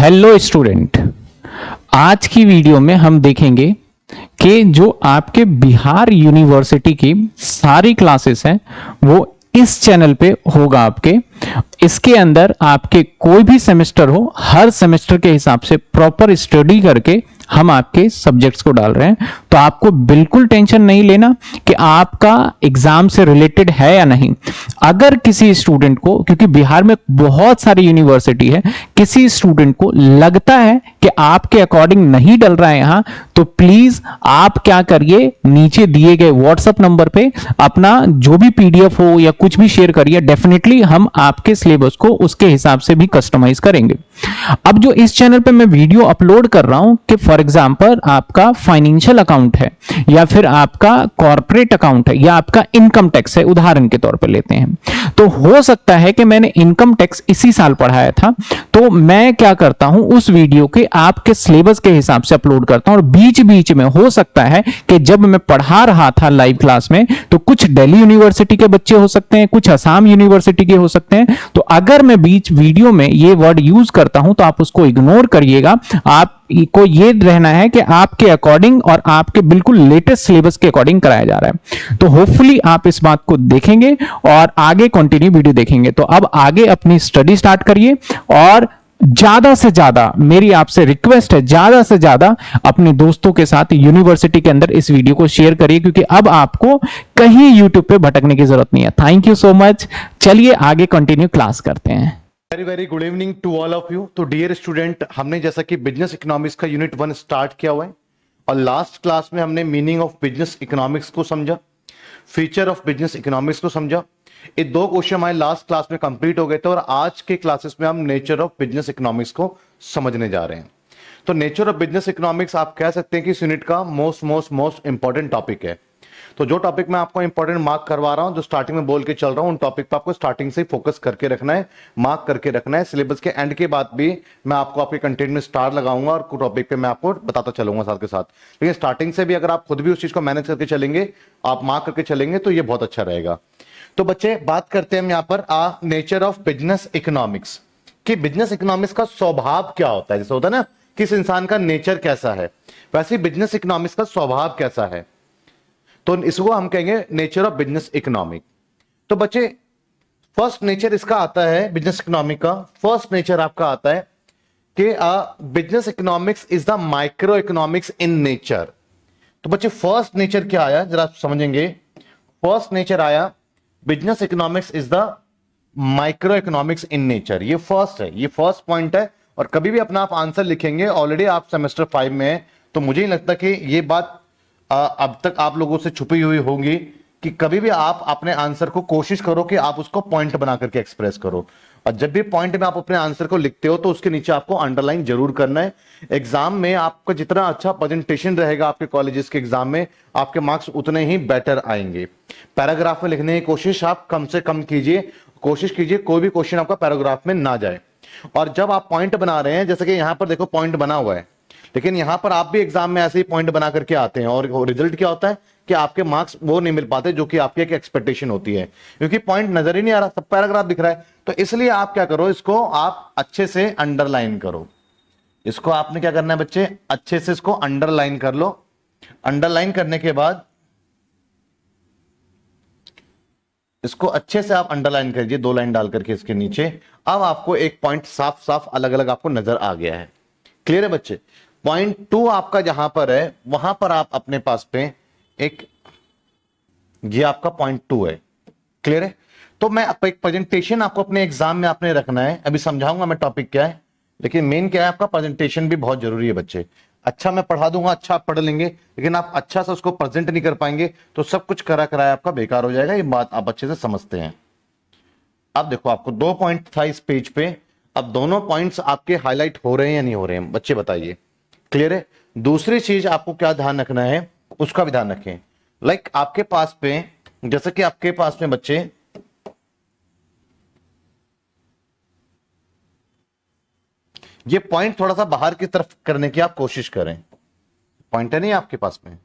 Hello student, आज की video में हम देखेंगे कि जो आपके बिहार यूनिवर्सिटी की सारी क्लासेस हैं वो इस चैनल पे होगा आपके। इसके अंदर आपके कोई भी सेमेस्टर हो, हर सेमेस्टर के हिसाब से प्रॉपर स्टडी करके हम आपके सब्जेक्ट्स को डाल रहे हैं। तो आपको बिल्कुल टेंशन नहीं लेना कि आपका एग्जाम से रिलेटेड है या नहीं। अगर किसी स्टूडेंट को, क्योंकि बिहार में बहुत सारी यूनिवर्सिटी है, किसी स्टूडेंट को लगता है कि आपके अकॉर्डिंग नहीं डल रहा है यहां, तो प्लीज आप क्या करिए, नीचे दिए गए व्हाट्सएप नंबर पे अपना जो भी पीडीएफ हो या कुछ भी शेयर करिए। डेफिनेटली हम आपके सिलेबस को उसके हिसाब से भी कस्टमाइज करेंगे। अब जो इस चैनल पे मैं वीडियो अपलोड कर रहा हूं कि फॉर एग्जांपल आपका फाइनेंशियल अकाउंट है या फिर आपका कॉर्पोरेट अकाउंट है या आपका इनकम टैक्स है, उदाहरण के तौर पे लेते हैं, तो हो सकता है कि मैंने इनकम टैक्स इसी साल पढ़ाया था, तो मैं क्या करता हूं, उस वीडियो के आपके सिलेबस के हिसाब से अपलोड करता हूं। और बीच बीच में हो सकता है कि जब मैं पढ़ा रहा था लाइव क्लास में, तो कुछ दिल्ली यूनिवर्सिटी के बच्चे हो सकते हैं, कुछ असम यूनिवर्सिटी के हो सकते हैं। तो अगर मैं बीच वीडियो में ये वर्ड यूज करता हूं तो आप उसको इग्नोर करिएगा। आपको ये रहना है कि आपके अकॉर्डिंग और आपके बिल्कुल लेटेस्ट सिलेबस के अकॉर्डिंग कराया जा रहा है। तो होपफुली आप इस बात को देखेंगे और आगे कंटिन्यू वीडियो देखेंगे। तो अब आगे अपनी स्टडी स्टार्ट करिए और ज्यादा से ज्यादा मेरी आपसे रिक्वेस्ट है, ज्यादा से ज्यादा अपने दोस्तों के साथ यूनिवर्सिटी के अंदर इस वीडियो को शेयर करिए, क्योंकि अब आपको कहीं यूट्यूब पे भटकने की जरूरत नहीं है। Thank you so much. चलिए आगे कंटिन्यू क्लास करते हैं। Very very good evening to all of you. तो डियर स्टूडेंट, हमने जैसा कि बिजनेस इकोनॉमिक्स का यूनिट 1 स्टार्ट किया हुआ है और लास्ट क्लास में हमने मीनिंग ऑफ बिजनेस इकोनॉमिक्स को समझा, फीचर ऑफ बिजनेस इकोनॉमिक्स को समझा। ये दो क्वेश्चन हमारे लास्ट क्लास में कंप्लीट हो गए थे और आज के क्लासेस में हम नेचर ऑफ बिजनेस इकोनॉमिक्स को समझने जा रहे हैं। तो नेचर ऑफ बिजनेस इकोनॉमिक्स आप कह सकते हैं कि इस यूनिट का मोस्ट इंपॉर्टेंट टॉपिक है। तो जो टॉपिक मैं आपको इंपॉर्टेंट मार्क करवा रहा हूं, जो स्टार्टिंग में बोल के चल रहा हूं, उन टॉपिक पे आपको स्टार्टिंग से ही फोकस करके रखना है, मार्क करके रखना है। सिलेबस के एंड के बाद भी मैं आपको आपके कंटेंट में स्टार लगाऊंगा और टॉपिक पे मैं आपको बताता चलूंगा साथ के साथ। लेकिन स्टार्टिंग से भी अगर आप खुद भी उस चीज को मैनेज करके चलेंगे, आप मार्क करके चलेंगे, तो ये बहुत अच्छा रहेगा। तो बच्चे, बात करते हैं हम यहाँ पर नेचर ऑफ बिजनेस इकोनॉमिक्स, कि बिजनेस इकोनॉमिक्स का स्वभाव क्या होता है। जैसे होता है ना, किस इंसान का नेचर कैसा है, वैसे बिजनेस इकोनॉमिक्स का स्वभाव कैसा है, तो इसको हम कहेंगे नेचर ऑफ बिजनेस इकोनॉमिक। तो बच्चे, फर्स्ट नेचर इसका आता है बिजनेस इकोनॉमिक का, फर्स्ट नेचर आपका आता है कि business economics is the micro economics in nature. तो बच्चे, फर्स्ट नेचर क्या आया जरा आप समझेंगे। फर्स्ट नेचर आया, business economics is the micro economics in nature. ये फर्स्ट है, ये फर्स्ट पॉइंट है। और कभी भी अपना आप आंसर लिखेंगे, ऑलरेडी आप सेमेस्टर 5 में है, तो मुझे नहीं लगता कि ये बात अब तक आप लोगों से छुपी हुई होगी कि कभी भी आप अपने आंसर को कोशिश करो कि आप उसको पॉइंट बना करके एक्सप्रेस करो। और जब भी पॉइंट में आप अपने आंसर को लिखते हो तो उसके नीचे आपको अंडरलाइन जरूर करना है। एग्जाम में आपका जितना अच्छा प्रेजेंटेशन रहेगा आपके कॉलेजेस के एग्जाम में, आपके मार्क्स उतने ही बेटर आएंगे। पैराग्राफ में लिखने की कोशिश आप कम से कम कीजिए, कोशिश कीजिए कोई भी क्वेश्चन आपका पैराग्राफ में ना जाए। और जब आप पॉइंट बना रहे हैं, जैसे कि यहां पर देखो पॉइंट बना हुआ है, लेकिन यहां पर आप भी एग्जाम में ऐसे ही पॉइंट बना करके आते हैं और रिजल्ट क्या होता है कि आपके मार्क्स वो नहीं मिल पाते जो कि आपकी एक एक्सपेक्टेशन होती है, क्योंकि पॉइंट नजर ही नहीं आ रहा, सब पैराग्राफ दिख रहा है। तो इसलिए आप क्या करो, इसको आप अच्छे से अंडरलाइन करो। इसको आपने क्या करना है बच्चे, अच्छे से इसको अंडरलाइन कर लो। अंडरलाइन करने के बाद इसको अच्छे से आप अंडरलाइन करिए, 2 लाइन डाल करके इसके नीचे। अब आपको एक पॉइंट साफ साफ अलग अलग आपको नजर आ गया है। क्लियर है बच्चे। पॉइंट 2 आपका जहां पर है, वहां पर आप अपने पास पे एक, ये आपका पॉइंट 2 है। क्लियर है। तो मैं एक प्रेजेंटेशन आपको अपने एग्जाम में आपने रखना है। अभी समझाऊंगा मैं टॉपिक क्या है, लेकिन मेन क्या है, आपका प्रेजेंटेशन भी बहुत जरूरी है बच्चे। अच्छा मैं पढ़ा दूंगा, अच्छा आप पढ़ लेंगे, लेकिन आप अच्छा से उसको प्रेजेंट नहीं कर पाएंगे तो सब कुछ करा कराया आपका बेकार हो जाएगा। ये बात आप अच्छे से समझते हैं। अब देखो, आपको 2 पॉइंट था इस पेज पे, अब दोनों पॉइंट्स आपके हाईलाइट हो रहे हैं या नहीं हो रहे हैं, बच्चे बताइए। क्लियर है। दूसरी चीज आपको क्या ध्यान रखना है, उसका भी ध्यान रखें। लाइक आपके पास पे, जैसे कि आपके पास में बच्चे, ये पॉइंट थोड़ा सा बाहर की तरफ करने की आप कोशिश करें। पॉइंट है नहीं आपके पास में,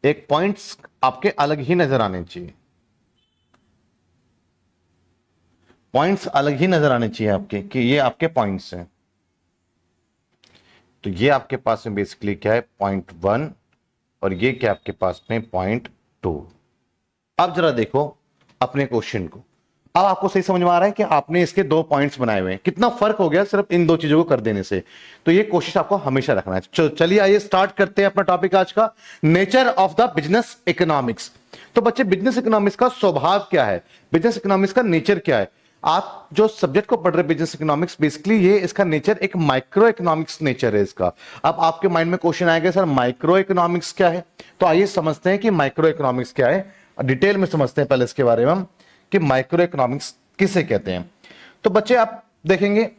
एक पॉइंट्स आपके अलग ही नजर आने चाहिए। पॉइंट्स अलग ही नजर आने चाहिए आपके कि ये आपके पॉइंट्स हैं। तो ये आपके पास में बेसिकली क्या है, पॉइंट 1 और ये क्या आपके पास में पॉइंट 2। अब जरा देखो अपने क्वेश्चन को। अब आपको सही समझ में आ रहा है कि आपने इसके 2 पॉइंट्स बनाए हुए हैं, कितना फर्क हो गया सिर्फ इन 2 चीजों को कर देने से। तो ये कोशिश आपको हमेशा रखना है। चलिए आइए स्टार्ट करते हैं अपना टॉपिक आज का, nature of the business economics. तो बच्चे बिजनेस इकोनॉमिक्स का स्वभाव क्या है, बिजनेस इकोनॉमिक्स का नेचर क्या है। आप जो सब्जेक्ट को पढ़ रहे बिजनेस इकोनॉमिक्स, बेसिकली ये इसका नेचर एक माइक्रो इकोनॉमिक्स नेचर है इसका। अब आपके माइंड में क्वेश्चन आएगा सर माइक्रो इकोनॉमिक्स क्या है, तो आइए समझते हैं कि माइक्रो इकोनॉमिक्स क्या है, डिटेल में समझते हैं पहले इसके बारे में हम कि माइक्रो इकोनॉमिक्स किसे कहते हैं। तो बच्चे आप देखेंगे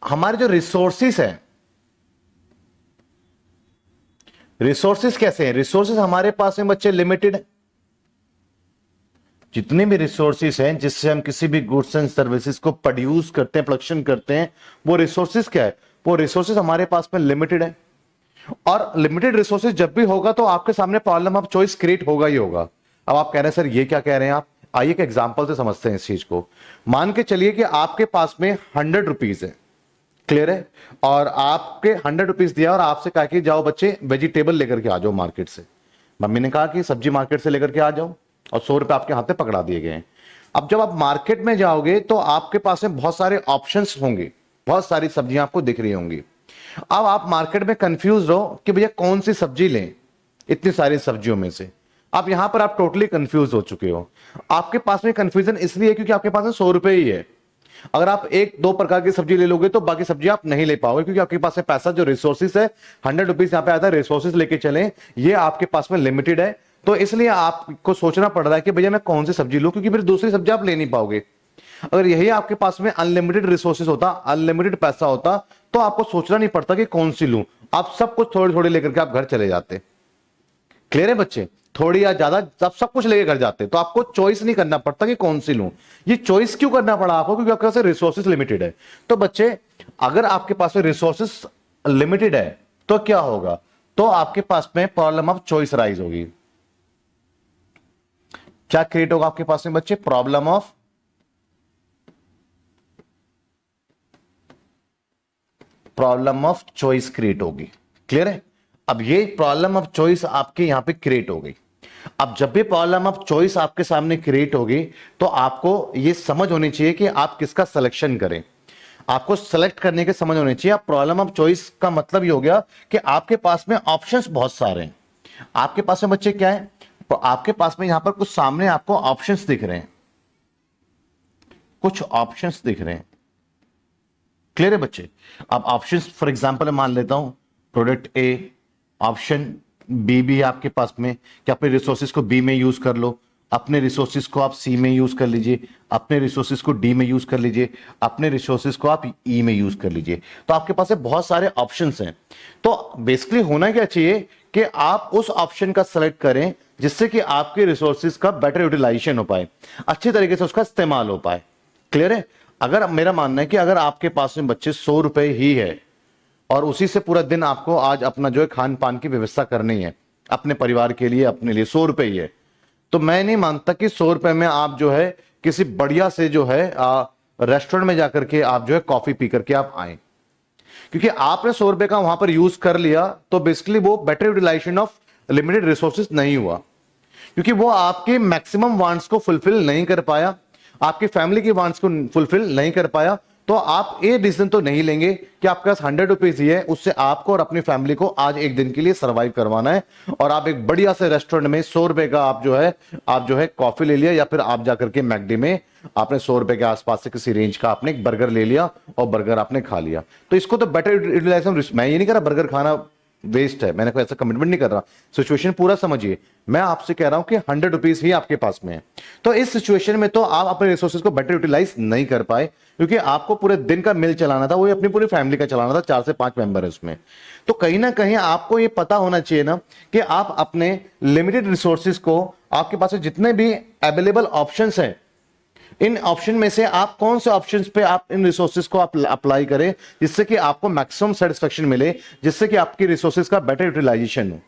हमारे जो रिसोर्सेस हैं, रिसोर्सेस कैसे हैं, रिसोर्सेस हमारे पास में बच्चे लिमिटेड है। जितने भी रिसोर्सेस हैं जिससे हम किसी भी गुड्स एंड सर्विसेज को प्रोड्यूस करते हैं, प्रोडक्शन करते हैं, वो रिसोर्सेस क्या है, वो रिसोर्सेस हमारे पास में लिमिटेड है। और लिमिटेड रिसोर्सेज जब भी होगा तो आपके सामने प्रॉब्लम ऑफ चॉइस क्रिएट होगा ही होगा। अब आप कह रहे हैं सर ये क्या कह रहे हैं आप, आइए एक एग्जांपल से समझते हैं इस चीज को। मान के चलिए कि आपके पास में 100 रुपीज है, क्लियर है, और आपके 100 रुपीज दिया और आपसे कहा कि जाओ बच्चे वेजिटेबल लेकर के आ जाओ मार्केट से। मम्मी ने कहा कि सब्जी मार्केट से लेकर के आ जाओ, और 100 रुपए आपके हाथ में पकड़ा दिए गए हैं। अब जब आप मार्केट में जाओगे तो आपके पास में बहुत सारे ऑप्शंस होंगे, बहुत सारी सब्जियां आपको दिख रही होंगी। अब आप मार्केट में कंफ्यूज हो कि भैया कौन सी सब्जी लें इतनी सारी सब्जियों में से। अब यहां पर आप टोटली कंफ्यूज हो चुके हो। आपके पास में कंफ्यूजन इसलिए है क्योंकि आपके पास में 100 रुपए ही है। अगर आप 1-2 प्रकार की सब्जी ले लोगे तो बाकी सब्जी आप नहीं ले पाओगे, क्योंकि आपके पास में पैसा जो रिसोर्सेस है 100 रुपीज यहां पे आता है, रिसोर्सेस लेके चले, ये आपके पास में लिमिटेड है। तो इसलिए आपको सोचना पड़ रहा है कि भैया मैं कौन सी सब्जी लूं, क्योंकि फिर दूसरी सब्जी आप ले नहीं पाओगे। अगर यही आपके पास में अनलिमिटेड रिसोर्सेस होता, अनलिमिटेड पैसा होता, तो आपको सोचना नहीं पड़ता कि कौन सी लूं, आप सब कुछ थोड़े थोड़े लेकर के आप घर चले जाते। क्लियर है बच्चे, थोड़ी या ज्यादा आप सब कुछ लेके घर जाते, तो आपको चॉइस नहीं करना पड़ता कि कौन सी लूं। ये चॉइस क्यों करना पड़ा आपको, क्योंकि आपके पास रिसोर्सेस लिमिटेड है। तो बच्चे अगर आपके पास में रिसोर्सेस लिमिटेड है तो क्या होगा, तो आपके पास में प्रॉब्लम ऑफ चॉइस राइज होगी। क्या क्रिएट होगा आपके पास में बच्चे, प्रॉब्लम ऑफ चॉइस क्रिएट होगी। क्लियर है, अब ये प्रॉब्लम ऑफ चॉइस आपके यहां पे क्रिएट हो गई। अब जब भी प्रॉब्लम ऑफ चॉइस आपके सामने क्रिएट होगी तो आपको ये समझ होनी चाहिए कि आप किसका सिलेक्शन करें। आपको सेलेक्ट करने के समझ होनी चाहिए। अब प्रॉब्लम ऑफ चॉइस का मतलब ये हो गया कि आपके पास में ऑप्शंस बहुत सारे हैं। आपके पास में बच्चे क्या है, तो आपके पास में यहां पर कुछ सामने आपको ऑप्शंस दिख रहे हैं, कुछ ऑप्शंस दिख रहे हैं। क्लियर है बच्चे, अब ऑप्शंस फॉर एग्जांपल मान लेता हूं प्रोडक्ट ए, ऑप्शन बी भी है आपके पास में कि अपने रिसोर्सेज को बी में यूज कर लो, अपने रिसोर्सेज को आप सी में यूज कर लीजिए, अपने रिसोर्सेज को डी में यूज कर लीजिए, अपने रिसोर्सेज को आप ई में यूज कर लीजिए। तो आपके पास बहुत सारे ऑप्शंस हैं। तो बेसिकली होना क्या चाहिए कि आप उस ऑप्शन का सेलेक्ट करें जिससे कि आपके रिसोर्सेज का बेटर यूटिलाइजेशन हो पाए, अच्छे तरीके से उसका इस्तेमाल हो पाए। क्लियर है, अगर मेरा मानना है कि अगर आपके पास में बच्चे 100 रुपए ही है और उसी से पूरा दिन आपको आज अपना जो है खान पान की व्यवस्था करनी है अपने परिवार के लिए, अपने लिए 100 रुपए ही है, तो मैं नहीं मानता कि 100 रुपए में आप जो है किसी बढ़िया से जो है रेस्टोरेंट में जाकर के आप जो है कॉफी पी करके आप आए, क्योंकि आपने 100 रुपए का वहां पर यूज कर लिया तो बेसिकली वो better utilisation of limited resources नहीं हुआ, क्योंकि वो आपके मैक्सिमम वांट्स को फुलफिल नहीं कर पाया, आपकी फैमिली की वांट्स को फुलफिल नहीं कर पाया। तो आप ये डिसीजन तो नहीं लेंगे कि आपके पास 100 रुपीज ही है, उससे आपको और अपनी फैमिली को आज एक दिन के लिए सर्वाइव करवाना है, और आप एक बढ़िया से रेस्टोरेंट में 100 रुपए का आप जो है कॉफी ले लिया, या फिर आप जाकर के मैकडी में आपने 100 रुपए के आसपास से किसी रेंज का आपने एक बर्गर ले लिया और बर्गर आपने खा लिया। तो इसको तो बेटर यूटिलाइजेशन, मैं ये नहीं कह रहा बर्गर खाना वेस्ट है, मैंने कोई ऐसा कमिटमेंट नहीं कर रहा, सिचुएशन पूरा समझिए। मैं आपसे कह रहा हूं कि 100 रुपीज ही आपके पास में है, तो इस सिचुएशन में तो आप अपने रिसोर्सेज को बेटर यूटिलाइज नहीं कर पाए, क्योंकि आपको पूरे दिन का मिल चलाना था, वो अपनी पूरी फैमिली का चलाना था, 4 से 5 मेंबर है उसमें। तो कहीं ना कहीं आपको ये पता होना चाहिए ना कि आप अपने लिमिटेड रिसोर्सेज को, आपके पास जितने भी अवेलेबल ऑप्शंस हैं, इन ऑप्शन में से आप कौन से ऑप्शंस पे आप इन रिसोर्सेज को आप अप्लाई करें जिससे कि आपको मैक्सिमम सेटिस्फेक्शन मिले, जिससे कि आपकी रिसोर्सेज का बेटर यूटिलाइजेशन हो।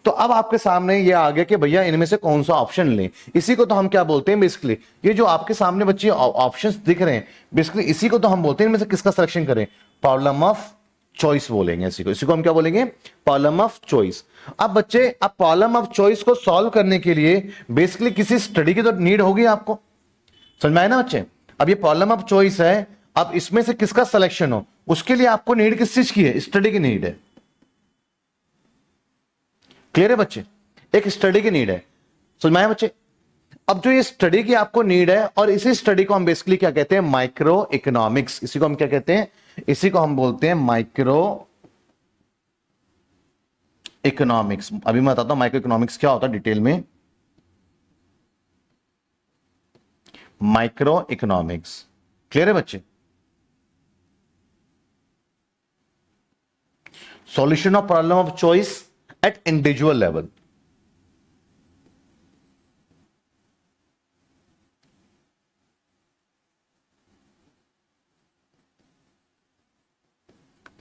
तो अब आपके सामने ये आ गया कि भैया इनमें से कौन सा ऑप्शन लें। इसी को तो हम क्या बोलते हैं बेसिकली, ये जो आपके सामने बच्चे ऑप्शंस दिख रहे हैं बेसिकली इसी को तो हम बोलते हैं इनमें से किसका सिलेक्शन करें, प्रॉब्लम ऑफ चॉइस बोलेंगे इसी को हम क्या बोलेंगे, प्रॉब्लम ऑफ चॉइस। अब बच्चे अब प्रॉब्लम ऑफ चॉइस को सॉल्व करने के लिए बेसिकली किसी स्टडी की तो नीड होगी आपको, समझ में आया ना बच्चे। अब ये प्रॉब्लम ऑफ चॉइस है, अब इसमें से किसका सिलेक्शन हो उसके लिए आपको नीड किस चीज की है, स्टडी की नीड है। क्लियर है बच्चे, एक स्टडी की नीड है, समझ में आया बच्चे। अब जो ये स्टडी की आपको नीड है और इसी स्टडी को हम बेसिकली क्या कहते हैं, माइक्रो इकोनॉमिक्स। इसी को हम क्या कहते हैं, इसी को हम बोलते हैं माइक्रो इकोनॉमिक्स। अभी मैं बताता हूं माइक्रो इकोनॉमिक्स क्या होता है डिटेल में। माइक्रो इकोनॉमिक्स, क्लियर है बच्चे। Solution of problem of choice at individual level.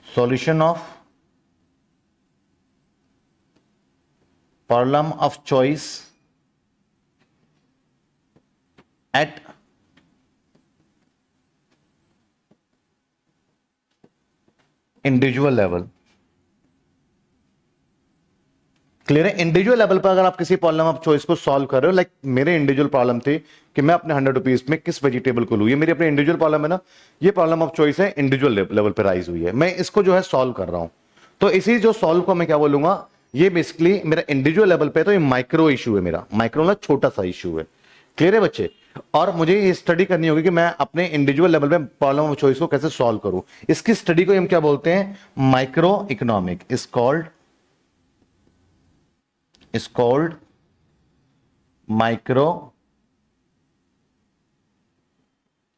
Solution of problem of choice at individual level. Clear है, इंडिविजुअल लेवल पर अगर आप किसी प्रॉब्लम ऑफ चॉइस को सॉल्व कर रहे हो, लाइक मेरे इंडिविजुअल प्रॉब्लम थी कि मैं अपने 100 रुपीज में किस वेजिटेबल को लूं, ये मेरी अपनी इंडिविजुअल प्रॉब्लम है ना, ये प्रॉब्लम ऑफ चॉइस है, इंडिविजुअल लेवल पर राइज हुई है, मैं इसको जो है सॉल्व कर रहा हूं। तो इसी जो सॉल्व को मैं क्या बोलूंगा, ये बेसिकली मेरा इंडिविजुअल लेवल पे तो ये माइक्रो इशू है, मेरा माइक्रो मतलब छोटा सा इशू है। क्लियर है बच्चे, और मुझे ये स्टडी करनी होगी कि मैं अपने इंडिविजुअल लेवल पे प्रॉब्लम ऑफ चॉइस को कैसे सॉल्व करूं। इसकी स्टडी को हम क्या बोलते हैं, micro economic is called micro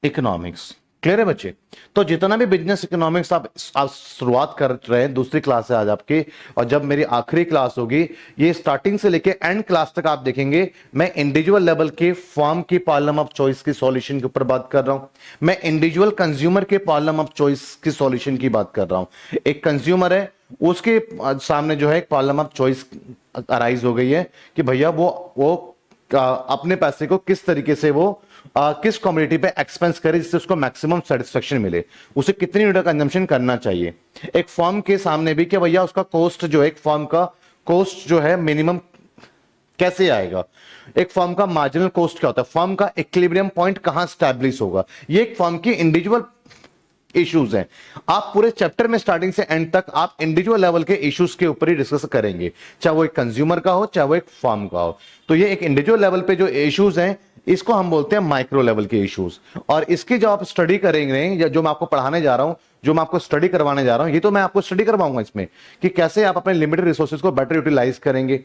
economics. Clear है बच्चे। तो जितना भी बिजनेस इकोनॉमिक्स आप शुरुआत कर रहे हैं, दूसरी क्लास है आज आपकी, और जब मेरी आखिरी क्लास होगी, ये स्टार्टिंग से लेके एंड क्लास तक आप देखेंगे मैं इंडिविजुअल लेवल के फॉर्म की प्रॉब्लम ऑफ चॉइस की सॉल्यूशन के ऊपर बात कर रहा हूं, मैं इंडिविजुअल कंज्यूमर के प्रॉब्लम ऑफ चॉइस की सॉल्यूशन की बात कर रहा हूं। एक कंज्यूमर है, उसके सामने जो है एक प्रॉब्लम ऑफ चॉइस अराइज हो गई है कि भैया वो अपने पैसे को किस तरीके से वो किस कम्युनिटी पे एक्सपेंस करे जिससे उसको मैक्सिमम सेटिस्फेक्शन मिले, उसे कितनी यूनिट कंजम्पशन करना चाहिए। एक फर्म के सामने भी कि भैया उसका कॉस्ट जो है, एक फर्म का कॉस्ट जो है मिनिमम कैसे आएगा, एक फर्म का मार्जिनल कॉस्ट क्या होता है, फर्म का इक्विलिब्रियम पॉइंट कहां स्टैब्लिश होगा, ये एक फर्म की इंडिविजुअल इश्यूज हैं। आप पूरे चैप्टर में स्टार्टिंग से एंड तक आप इंडिविजुअल लेवल के इश्यूज के ऊपर ही डिस्कस करेंगे, चाहे वो एक कंज्यूमर का हो चाहे वो एक फर्म का हो। तो ये एक इंडिविजुअल लेवल पे जो इश्यूज हैं इसको हम बोलते हैं माइक्रो लेवल के इश्यूज। और इसकी जो आप स्टडी करेंगे या जो मैं आपको पढ़ाने जा रहा हूं, जो मैं आपको स्टडी करवाने जा रहा हूं, ये तो मैं आपको स्टडी करवाऊंगा इसमें कि कैसे आप अपने लिमिटेड रिसोर्सेज को बेटर यूटिलाइज करेंगे,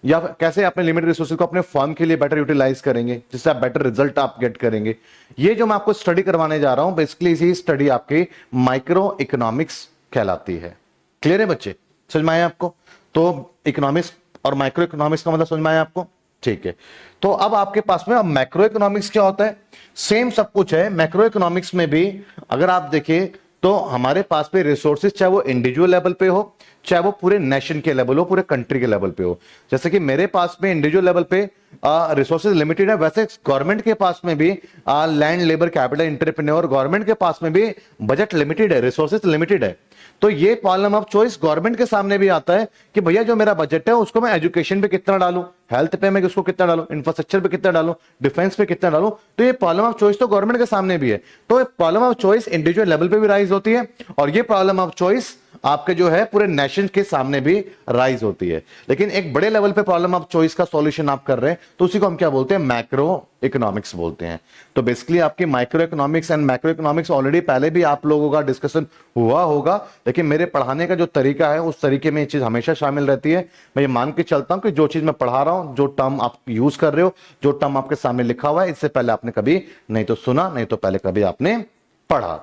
या कैसे अपने लिमिटेड रिसोर्सेज को अपने फर्म के लिए बेटर यूटिलाइज करेंगे जिससे आप बेटर रिजल्ट आप गेट करेंगे। ये जो मैं आपको स्टडी करवाने जा रहा हूं बेसिकली इसी स्टडी आपकी माइक्रो इकोनॉमिक्स कहलाती है। क्लियर है बच्चे, समझ में आया आपको। तो इकोनॉमिक्स और माइक्रो इकोनॉमिक्स का मतलब समझ में आया आपको, ठीक है। तो अब आपके पास में अब मैक्रो इकोनॉमिक्स क्या होता है, सेम सब कुछ है। मैक्रो इकोनॉमिक्स में भी अगर आप देखें तो हमारे पास पे रिसोर्सेज चाहे वो इंडिविजुअल लेवल पे हो चाहे वो पूरे नेशन के लेवल हो, पूरे कंट्री के लेवल पे हो। जैसे कि मेरे पास में इंडिविजुअल लेवल पे रिसोर्सेज लिमिटेड है, वैसे गवर्नमेंट के पास में भी land, labour, capital, entrepreneur, government के पास में भी बजट लिमिटेड है, रिसोर्सेज लिमिटेड है। तो ये प्रॉब्लम ऑफ चॉइस गवर्नमेंट के सामने भी आता है कि भैया जो मेरा बजट है उसको मैं एजुकेशन पे कितना डालूं, हेल्थ पे मैं उसको कितना डालूं, इंफ्रास्ट्रक्चर पे कितना डालूं, डिफेंस पे कितना डालूं। तो ये प्रॉब्लम ऑफ चॉइस तो गवर्नमेंट के सामने भी है। तो problem of choice individual level पे भी राइज होती है और ये प्रॉब्लम ऑफ चॉइस आपके जो है पूरे नेशन के सामने भी राइज होती है। लेकिन एक बड़े लेवल पे प्रॉब्लम ऑफ चॉइस का सॉल्यूशन आप कर रहे हैं तो उसी को हम क्या बोलते हैं, मैक्रो इकोनॉमिक्स बोलते हैं। तो बेसिकली आपकी micro economics and macro economics already पहले भी आप लोगों का डिस्कशन हुआ होगा, लेकिन मेरे पढ़ाने का जो तरीका है उस तरीके में ये चीज हमेशा शामिल रहती है। मैं ये मान के चलता हूं कि जो चीज मैं पढ़ा रहा हूं, जो टर्म आप यूज कर रहे हो, जो टर्म आपके सामने लिखा हुआ है, इससे पहले आपने कभी नहीं तो सुना, नहीं तो पहले कभी आपने पढ़ा।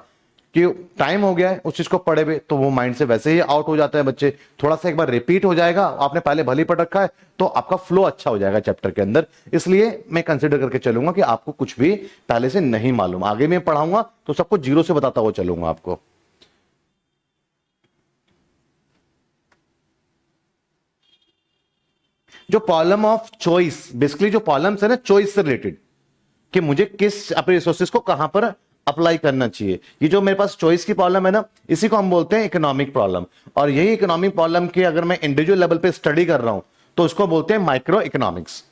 कि टाइम हो गया है उस चीज को पढ़े हुए तो वो माइंड से वैसे ही आउट हो जाता है बच्चे। थोड़ा सा एक बार रिपीट हो जाएगा, आपने पहले भली पढ़ रखा है तो आपका फ्लो अच्छा हो जाएगा चैप्टर के अंदर। इसलिए मैं कंसिडर करके चलूंगा कि आपको कुछ भी पहले से नहीं मालूम, आगे मैं पढ़ाऊंगा तो सब कुछ जीरो से बताता हुआ चलूंगा आपको। जो प्रॉब्लम ऑफ चॉइस, बेसिकली जो प्रॉब्लम्स है ना चॉइस से रिलेटेड, कि मुझे किस अपने रिसोर्सेज को कहां पर अप्लाई करना चाहिए, ये जो मेरे पास चॉइस की प्रॉब्लम है ना, इसी को हम बोलते हैं इकोनॉमिक प्रॉब्लम। और यही इकोनॉमिक प्रॉब्लम की अगर मैं इंडिविजुअल लेवल पे स्टडी कर रहा हूं तो उसको बोलते हैं माइक्रो इकोनॉमिक्स।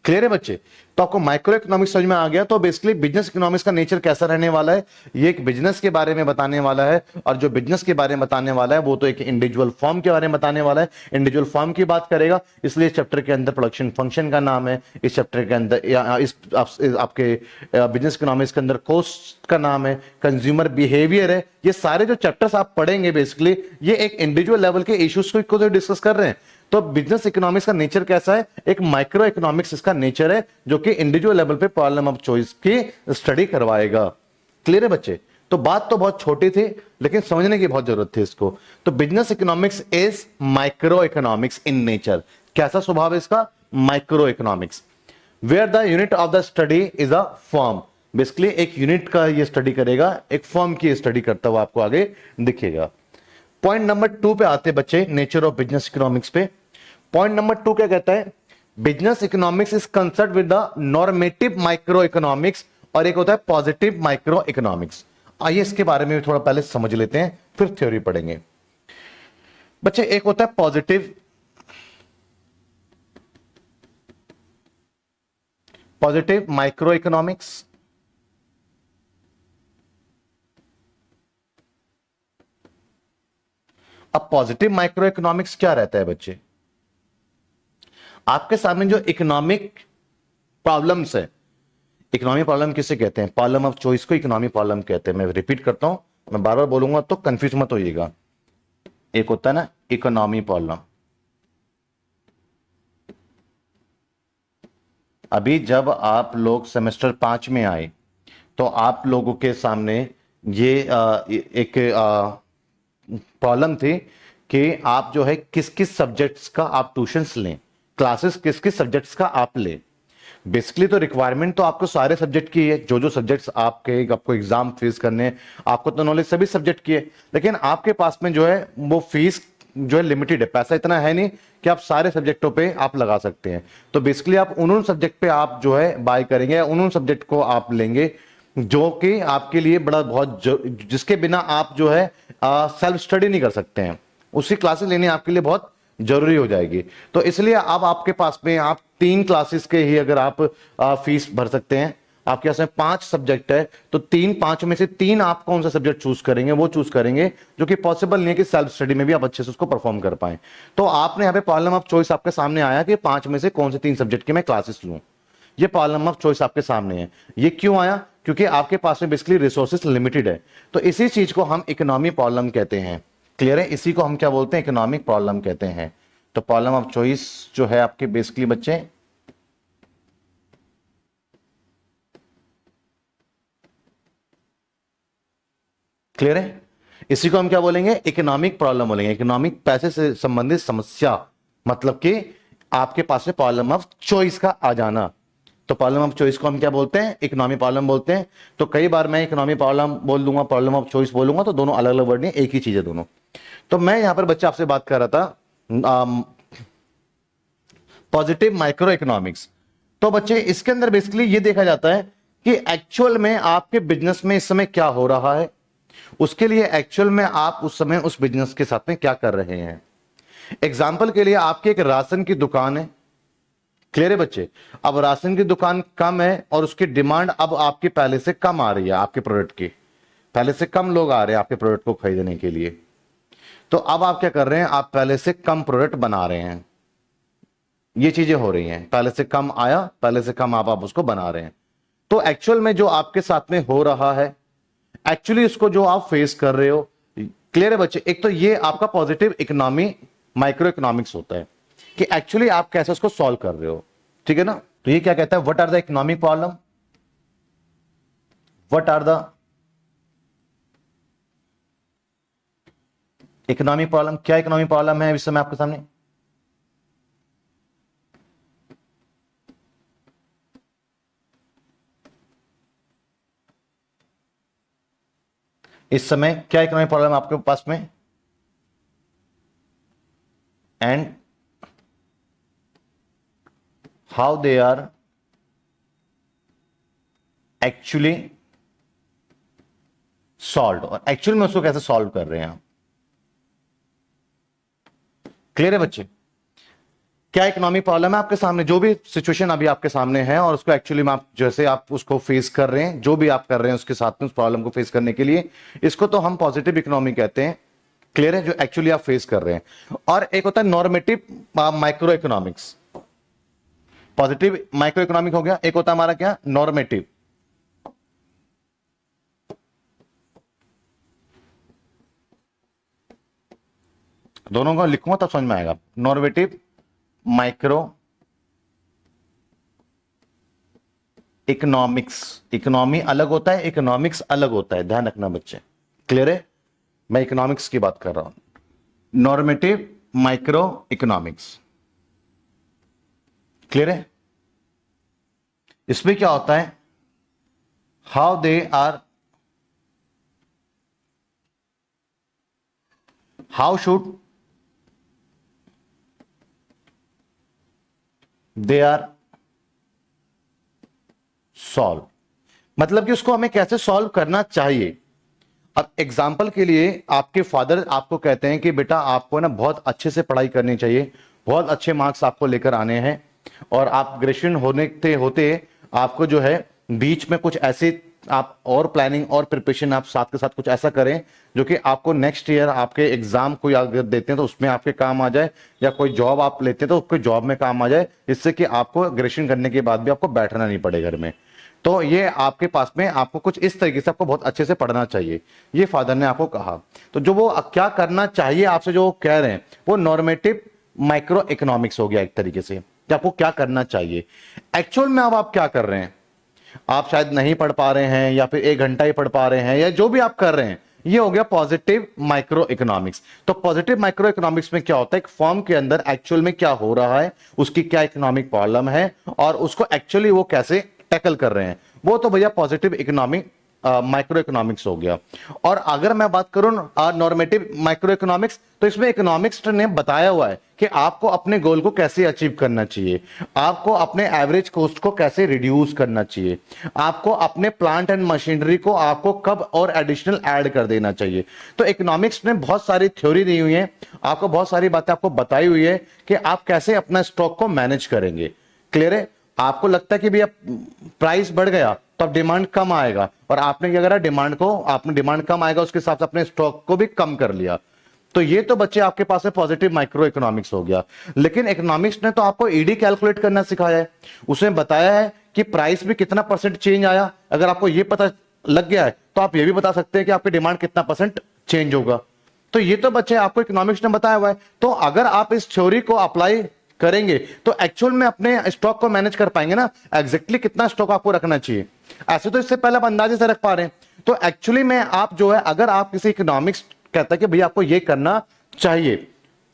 क्लियर है बच्चे? तो आपको माइक्रो इकोनॉमिक्स समझ में आ गया। तो बेसिकली बिजनेस इकोनॉमिक्स का नेचर कैसा रहने वाला है, ये एक बिजनेस के बारे में बताने वाला है। और जो बिजनेस के बारे में बताने वाला है वो तो एक इंडिविजुअल फॉर्म के बारे में बताने वाला है, इंडिविजुअल फॉर्म की बात करेगा। इसलिए इस चैप्टर के अंदर प्रोडक्शन फंक्शन का नाम है, इस चैप्टर के अंदर आपके बिजनेस इकोनॉमिक्स के अंदर कॉस्ट का नाम है, कंज्यूमर बिहेवियर है। ये सारे जो चैप्टर्स आप पढ़ेंगे बेसिकली ये एक इंडिविजुअल लेवल के इश्यूज को डिस्कस कर रहे हैं। तो बिजनेस इकोनॉमिक्स का नेचर कैसा है, एक माइक्रो इकोनॉमिक्स इसका नेचर है, जो कि इंडिविजुअल लेवल पे प्रॉब्लम ऑफ चॉइस की स्टडी करवाएगा। क्लियर है बच्चे? तो बात तो बहुत छोटी थी लेकिन समझने की बहुत जरूरत थी इसको। तो business economics is micro economics in nature. कैसा स्वभाव है इसका? Micro economics, where the unit of the study is a form. Basically एक यूनिट का ये स्टडी करेगा, एक फॉर्म की स्टडी करता हुआ आपको आगे दिखेगा। पॉइंट नंबर 2 पे आते बच्चे, नेचर ऑफ बिजनेस इकोनॉमिक्स पे। पॉइंट नंबर 2 क्या कहता है? Business economics is concern with the normative micro economics, और एक होता है पॉजिटिव माइक्रो इकोनॉमिक्स। आइए इसके बारे में थोड़ा पहले समझ लेते हैं, फिर थ्योरी पढ़ेंगे बच्चे। एक होता है पॉजिटिव माइक्रो इकोनॉमिक्स, अब पॉजिटिव माइक्रो इकोनॉमिक्स क्या रहता है बच्चे? आपके सामने जो इकोनॉमिक प्रॉब्लम्स है, इकोनॉमिक प्रॉब्लम किसे कहते हैं? प्रॉब्लम ऑफ चॉइस को इकोनॉमिक प्रॉब्लम कहते हैं। मैं रिपीट करता हूं, मैं बार बार बोलूंगा तो कंफ्यूज मत होइएगा। एक होता है ना इकोनॉमी प्रॉब्लम। अभी जब आप लोग सेमेस्टर 5 में आए तो आप लोगों के सामने ये एक प्रॉब्लम थी कि आप जो है किस किस सब्जेक्ट्स का आप ट्यूशंस लें, क्लासेस किस किस सब्जेक्ट्स का आप लें। बेसिकली तो रिक्वायरमेंट तो आपको सारे सब्जेक्ट की है, जो जो सब्जेक्ट्स आपको एग्जाम फेस करने हैं, आपको तो नॉलेज सभी सब्जेक्ट की है, लेकिन आपके पास में जो है वो फीस जो है लिमिटेड है, पैसा इतना है नहीं कि आप सारे सब्जेक्टों पे आप लगा सकते हैं। तो बेसिकली आप उन सब्जेक्ट पे आप जो है बाय करेंगे, उन सब्जेक्ट को आप लेंगे जो कि आपके लिए बड़ा बहुत जिसके बिना आप जो है सेल्फ स्टडी नहीं कर सकते हैं, उसकी क्लासेस लेनी आपके लिए बहुत जरूरी हो जाएगी। तो इसलिए अब आपके पास में आप 3 क्लासेस के ही अगर आप फीस भर सकते हैं। आपके पास में 5 सब्जेक्ट है तो 5 में से 3 आप कौन सा सब्जेक्ट चूज करेंगे? वो चूज करेंगे जो कि पॉसिबल नहीं है कि सेल्फ स्टडी में भी आप अच्छे से उसको परफॉर्म कर पाए। तो आपने यहाँ पे प्रॉब्लम ऑफ चॉइस आपके सामने आया कि 5 में से कौन से 3 सब्जेक्ट की मैं क्लासेस लूं। ये प्रॉब्लम ऑफ चॉइस आपके सामने है। ये क्यों आया? क्योंकि आपके पास में बेसिकली रिसोर्सेस लिमिटेड है। तो इसी चीज को हम इकोनॉमी प्रॉब्लम कहते हैं। क्लियर है? इसी को हम क्या बोलते हैं? इकोनॉमिक प्रॉब्लम कहते हैं। तो प्रॉब्लम ऑफ चॉइस जो है आपके बेसिकली बच्चे क्लियर है? इसी को हम क्या बोलेंगे? इकोनॉमिक प्रॉब्लम बोलेंगे। इकोनॉमिक पैसे से संबंधित समस्या, मतलब कि आपके पास में प्रॉब्लम ऑफ चॉइस का आ जाना। तो प्रॉब्लम ऑफ चॉइस को हम क्या बोलते हैं? इकोनॉमी प्रॉब्लम बोलते हैं। तो कई बार मैं इकोनॉमी प्रॉब्लम बोल दूंगा, प्रॉब्लम ऑफ चॉइस बोलूंगा, तो दोनों अलग अलग वर्ड नहीं, एक ही चीज है दोनों। तो मैं यहां पर बच्चा आपसे बात कर रहा था पॉजिटिव माइक्रो इकोनॉमिक्स। तो बच्चे इसके अंदर बेसिकली ये देखा जाता है कि एक्चुअल में आपके बिजनेस में इस समय क्या हो रहा है, उसके लिए एक्चुअल में आप उस समय उस बिजनेस के साथ में क्या कर रहे हैं। एग्जाम्पल के लिए आपकी एक राशन की दुकान है। क्लियर है बच्चे? अब राशन की दुकान कम है और उसकी डिमांड अब आपकी पहले से कम आ रही है, आपके प्रोडक्ट की पहले से कम लोग आ रहे हैं आपके प्रोडक्ट को खरीदने के लिए। तो अब आप क्या कर रहे हैं? आप पहले से कम प्रोडक्ट बना रहे हैं। ये चीजें हो रही हैं, पहले से कम आया, पहले से कम आप उसको बना रहे हैं। तो एक्चुअल में जो आपके साथ में हो रहा है, एक्चुअली उसको जो आप फेस कर रहे हो। क्लियर है बच्चे? एक तो ये आपका पॉजिटिव इकोनॉमी माइक्रो इकोनॉमिक्स होता है कि एक्चुअली आप कैसे उसको सॉल्व कर रहे हो। ठीक है ना? तो ये क्या कहता है? What are the economic problem, what are the economic problem. क्या इकोनॉमिक प्रॉब्लम है इस समय आपके सामने? इस समय क्या इकोनॉमिक प्रॉब्लम आपके पास में? And how they are actually solve, और एक्चुअल में उसको कैसे सॉल्व कर रहे हैं आप। क्लियर है बच्चे? क्या इकोनॉमिक प्रॉब्लम है आपके सामने, जो भी सिचुएशन अभी आपके सामने है, और उसको एक्चुअली में आप जैसे आप उसको फेस कर रहे हैं, जो भी आप कर रहे हैं उसके साथ में उस प्रॉब्लम को फेस करने के लिए, इसको तो हम पॉजिटिव इकोनॉमी कहते हैं। क्लियर है? जो एक्चुअली आप फेस कर रहे हैं। और एक होता है normative micro economics. Positive micro economic हो गया, एक होता है हमारा क्या, नॉर्मेटिव। दोनों को लिखूंगा तब समझ में आएगा। Normative micro economics. इकोनॉमी अलग होता है, इकोनॉमिक्स अलग होता है, ध्यान रखना बच्चे। क्लियर है? मैं इकोनॉमिक्स की बात कर रहा हूं। Normative micro economics. क्लियर है? इसमें क्या होता है, how they are, how should they are solve, मतलब कि उसको हमें कैसे सॉल्व करना चाहिए। अब एग्जाम्पल के लिए आपके फादर आपको कहते हैं कि बेटा आपको ना बहुत अच्छे से पढ़ाई करनी चाहिए, बहुत अच्छे मार्क्स आपको लेकर आने हैं, और आप ग्रेजुएशन होने होते आपको जो है बीच में कुछ ऐसे आप और प्लानिंग और प्रिपरेशन आप साथ के साथ कुछ ऐसा करें जो कि आपको नेक्स्ट ईयर आपके एग्जाम कोई अगर देते हैं तो उसमें आपके काम आ जाए, या कोई जॉब आप लेते हैं तो कोई जॉब में काम आ जाए, जिससे कि आपको ग्रेजुएशन करने के बाद भी आपको बैठना नहीं पड़े घर में। तो ये आपके पास में आपको कुछ इस तरीके से आपको बहुत अच्छे से पढ़ना चाहिए, ये फादर ने आपको कहा। तो जो वो क्या करना चाहिए आपसे जो कह रहे हैं वो नॉर्मेटिव माइक्रो इकोनॉमिक्स हो गया एक तरीके से, कि आपको क्या करना चाहिए। एक्चुअल में अब आप क्या कर रहे हैं, आप शायद नहीं पढ़ पा रहे हैं, या फिर 1 घंटा ही पढ़ पा रहे हैं, या जो भी आप कर रहे हैं, ये हो गया पॉजिटिव माइक्रो इकोनॉमिक्स। तो पॉजिटिव माइक्रो इकोनॉमिक्स में क्या होता है, एक फॉर्म के अंदर एक्चुअल में क्या हो रहा है, उसकी क्या इकोनॉमिक प्रॉब्लम है, और उसको एक्चुअली वो कैसे टैकल कर रहे हैं, वो तो भैया पॉजिटिव इकोनॉमिक माइक्रो इकोनॉमिक्स हो गया। और अगर मैं बात करूं नॉर्मेटिव माइक्रो इकोनॉमिक्स, तो इसमें इकोनॉमिक्स ने बताया हुआ है कि आपको अपने गोल को कैसे अचीव करना चाहिए, आपको अपने एवरेज कॉस्ट को कैसे रिड्यूस करना चाहिए, आपको अपने प्लांट एंड मशीनरी को आपको कब और एडिशनल ऐड कर देना चाहिए। तो इकोनॉमिक्स ने बहुत सारी थ्योरी दी हुई है, आपको बहुत सारी बातें आपको बताई हुई है कि आप कैसे अपना स्टॉक को मैनेज करेंगे। क्लियर है? आपको लगता है कि भैया प्राइस बढ़ गया तो अब डिमांड कम आएगा, और आपने क्या करा, आपने डिमांड कम आएगा उसके हिसाब से अपने स्टॉक को भी कम कर लिया। तो ये तो बच्चे आपके पास में पॉजिटिव माइक्रो इकोनॉमिक्स हो गया। लेकिन इकोनॉमिक्स ने तो आपको ईडी कैलकुलेट करना सिखाया है, उसने बताया है कि प्राइस में कितना परसेंट चेंज आया। अगर आपको ये पता लग गया है तो आप ये भी बता सकते हैं कि आपकी डिमांड कितना परसेंट चेंज होगा। तो ये तो बच्चे आपको इकोनॉमिक्स ने बताया हुआ है। तो अगर आप इस थ्योरी को अप्लाई करेंगे तो एक्चुअल में अपने स्टॉक को मैनेज कर पाएंगे ना, एग्जैक्टली कितना स्टॉक आपको रखना चाहिए। ऐसे तो इससे पहले आप अंदाजे से रख पा रहे हैं। तो एक्चुअली में आप जो है, अगर आप किसी इकोनॉमिक्स कहता है कि भैया आपको ये करना चाहिए,